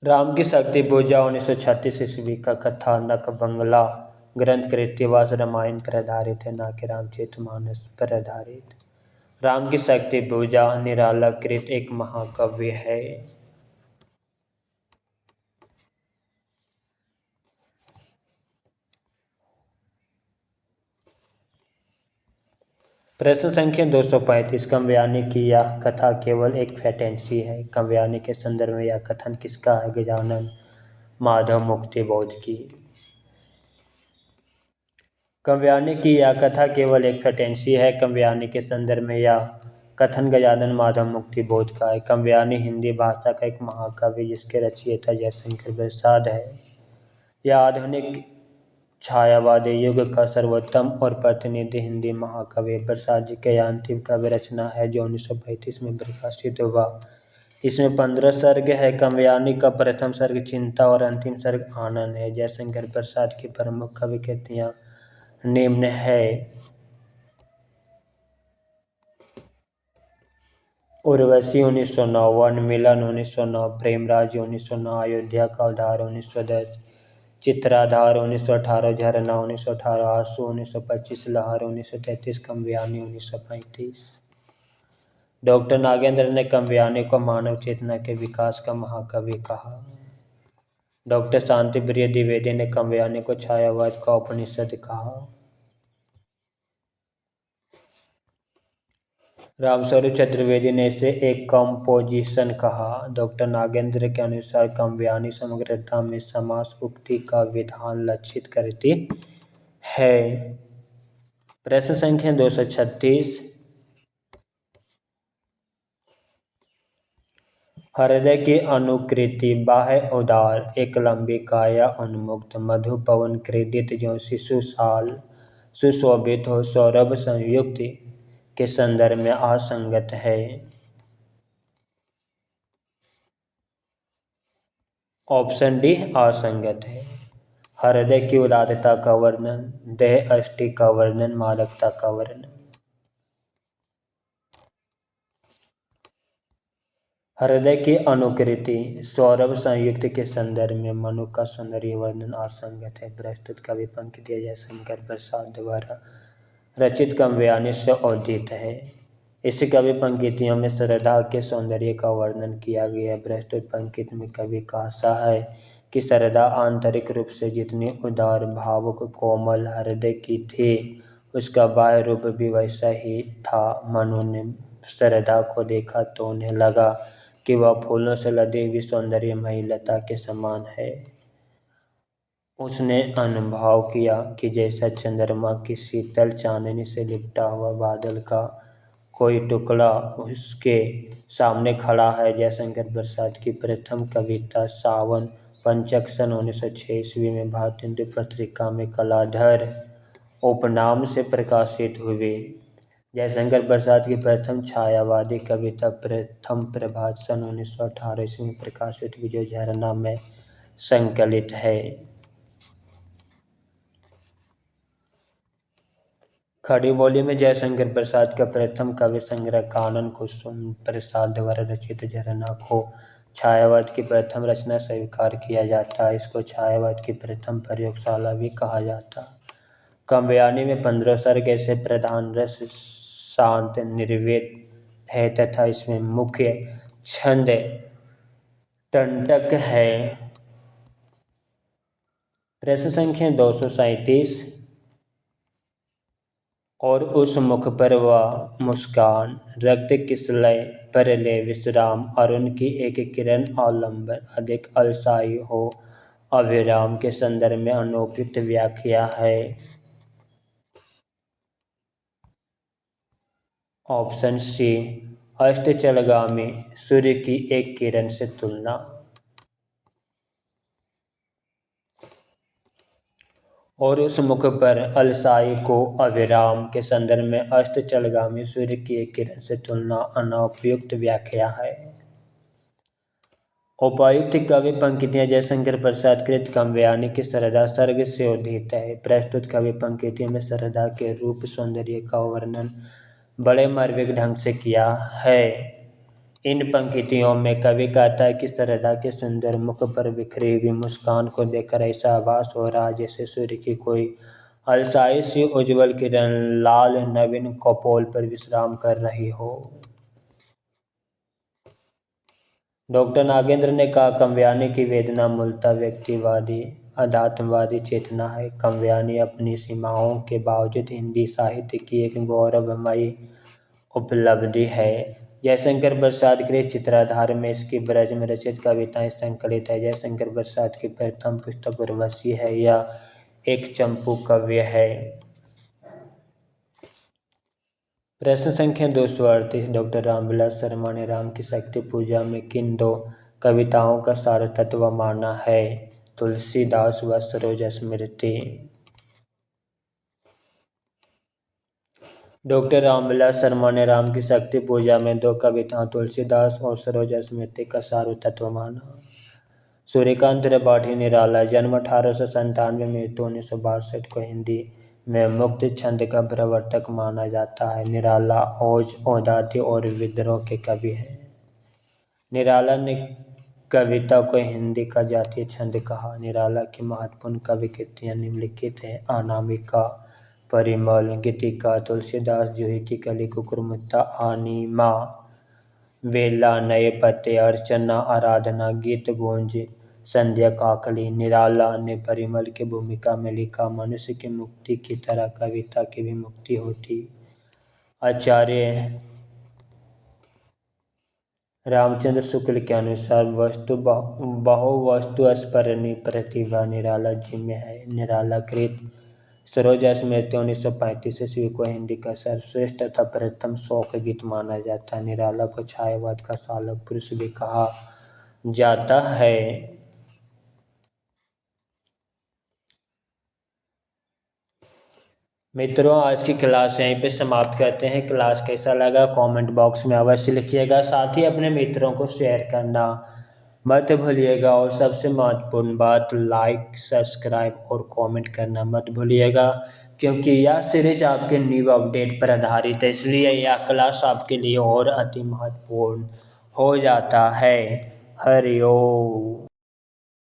राम की शक्ति पूजा 1936 ईस्वी का कथानक बंगला ग्रंथ कृत्तिवास रामायण पर आधारित है, न कि रामचरितमानस पर आधारित। राम की शक्ति पूजा निराला कृत एक महाकाव्य है। प्रश्न संख्या 235। काव्यानी की यह कथा केवल एक फैंटेसी है। काव्यानी के संदर्भ में यह कथन किसका है? गजानन माधव मुक्ति बोध की। काव्यानी की यह कथा केवल एक फैंटेसी है। काव्यानी के संदर्भ में यह कथन गजानन माधव मुक्ति बोध का है। काव्यानी हिंदी भाषा का एक महाकाव्य जिसके रचयिता जयशंकर प्रसाद है। यह आधुनिक छायावादी युग का सर्वोत्तम और प्रतिनिधि हिंदी महाकाव्य प्रसाद जी की अंतिम काव्य रचना है, जो 1935 में प्रकाशित हुआ। इसमें 15 सर्ग है। काव्यानी का प्रथम सर्ग चिंता और अंतिम सर्ग आनंद है। जयशंकर प्रसाद की प्रमुख काव्य कृतियां निम्न है। उर्वशी 1909, वन मिलन 1909, प्रेमराज 1909, अयोध्या का उद्धार 1910, चित्राधार 1918, झरना 1918, आंसू 1925, लहर 1933, काव्यानी 1935। डॉक्टर नागेंद्र ने काव्यानी को मानव चेतना के विकास का महाकवि कहा। डॉक्टर शांति प्रिय द्विवेदी ने काव्यानी को छायावाद का उपनिषद कहा। रामस्वरूप चतुर्वेदी ने इसे एक कंपोजिशन कहा। डॉक्टर नागेंद्र के अनुसार काव्यानी समग्रता में समास उक्ति का विधान लक्षित करती है। प्रश्न संख्या 236। हृदय की अनुकृति बाह्य उदार, एक लंबी काया उन्मुक्त, मधु पवन क्रीडित जो शिशु साल सुशोभित हो, सौरभ संयुक्त के संदर्भ में असंगत है। ऑप्शन डी असंगत है। हृदय की उदारता का वर्णन, देह अष्टि का वर्णन, मादकता का वर्णन। हृदय की अनुकृति सौरभ संयुक्त के संदर्भ में मनु का सौंदर्य वर्णन असंगत है। प्रस्तुत कवि पंक्तियां जयशंकर प्रसाद द्वारा रचित काव्यानी से उद्धृत है। इस कवि पंक्तियों में श्रद्धा के सौंदर्य का वर्णन किया गया। प्रस्तुत पंक्ति में कवि का आशा है कि श्रद्धा आंतरिक रूप से जितनी उदार, भावुक, कोमल हृदय की थी, उसका बाह्य रूप भी वैसा ही था। मनु ने श्रद्धा को देखा तो उन्हें लगा कि वह फूलों से लदी हुई सौंदर्यमयी लता के समान है। उसने अनुभव किया कि जैसा चंद्रमा की शीतल चांदनी से लिपटा हुआ बादल का कोई टुकड़ा उसके सामने खड़ा है। जयशंकर प्रसाद की प्रथम कविता सावन पंचक सन 1906 ईस्वी में भारत हिंदू पत्रिका में कलाधर उपनाम से प्रकाशित हुई। जयशंकर प्रसाद की प्रथम छायावादी कविता प्रथम प्रभात सन 1918 ईस्वी में प्रकाशित हुई, जो झरना में संकलित है। खड़ी बोली में जयशंकर प्रसाद का प्रथम काव्य संग्रह कानन कुसुम प्रसाद द्वारा रचित झरना को छायावाद की प्रथम रचना स्वीकार किया जाता है। इसको छायावाद की प्रथम प्रयोगशाला भी कहा जाता है। काव्यानी में 15 सर्ग ऐसे प्रधान रस शांत निर्वेद है तथा इसमें मुख्य छंद टंटक है। प्रश्न संख्या 237। और उस मुख पर वह मुस्कान, रक्त किस लय पर ले विश्राम, और उनकी एक किरण अवलंबन अधिक अलसाई हो अविराम के संदर्भ में अनुपयुक्त व्याख्या है। ऑप्शन सी, अष्टचलगामी सूर्य की एक किरण से तुलना। और उस मुख पर अलसाई को अविराम के संदर्भ में अष्टचलगामी सूर्य की एक किरण से तुलना अनुपयुक्त व्याख्या है। उपयुक्त काव्य पंक्तियां जयशंकर प्रसाद कृत काव्यानी की श्रद्धा सर्ग से उद्धित है। प्रस्तुत काव्य पंक्तियों में श्रद्धा के रूप सौंदर्य का वर्णन बड़े मार्मिक ढंग से किया है। इन पंक्तियों में कवि कहता है कि श्रद्धा के सुंदर मुख पर बिखरी हुई मुस्कान को देखकर ऐसा आभास हो रहा है जैसे सूर्य की कोई अलसाई सी उज्ज्वल किरण लाल नवीन कपोल पर विश्राम कर रही हो। डॉक्टर नागेंद्र ने कहा, काव्यानी की वेदना मूलतः व्यक्तिवादी अध्यात्मवादी चेतना है। काव्यानी अपनी सीमाओं के बावजूद हिंदी साहित्य की एक गौरवमयी उपलब्धि है। जयशंकर प्रसाद के चित्राधार में इसकी ब्रज में रचित कविताएं संकलित है। जयशंकर प्रसाद की प्रथम पुस्तक उर्वशी है। यह एक चंपू काव्य है। प्रश्न संख्या 238। डॉक्टर रामविलास शर्मा ने राम की शक्ति पूजा में किन दो कविताओं का सार तत्व माना है? तुलसीदास व सरोज स्मृति। डॉक्टर रामविलास शर्मा ने राम की शक्ति पूजा में दो कविताओं तुलसीदास और सरोज स्मृति का सार तत्व माना। सूर्यकांत त्रिपाठी निराला, जन्म 1897, मृत्यु 1962 को हिंदी में मुक्त छंद का प्रवर्तक माना जाता है। निराला ओज, औदात्य और विद्रोह के कवि हैं। निराला ने कविता को हिंदी का जातीय छंद कहा। निराला की महत्वपूर्ण कवि कृतियां निम्नलिखित हैं: अनामिका, परिमल, गीतिका, तुलसीदास, जूही की कली, कुकुरमुत्ता, आनिमा, बेला, नए पत्ते, अर्चना, आराधना, गीत गूंज, संध्या काकली। निराला ने परिमल की भूमिका में लिखा, मनुष्य की मुक्ति की तरह कविता की भी मुक्ति होती। आचार्य रामचंद्र शुक्ल के अनुसार बहुवस्तु स्मरणी प्रतिभा निराला जी में है। निराला कृत सरोज स्मृति 1935 ईस्वी को हिंदी का सर्वश्रेष्ठ तथा प्रथम शोक गीत माना जाता है। निराला को छायावाद का चालक पुरुष भी कहा जाता है। मित्रों, आज की क्लास यहीं पे समाप्त करते हैं। क्लास कैसा लगा कमेंट बॉक्स में अवश्य लिखिएगा। साथ ही अपने मित्रों को शेयर करना मत भूलिएगा। और सबसे महत्वपूर्ण बात, लाइक, सब्सक्राइब और कमेंट करना मत भूलिएगा, क्योंकि यह सीरीज आपके न्यू अपडेट पर आधारित है, इसलिए यह क्लास आपके लिए और अति महत्वपूर्ण हो जाता है। हरि ओम।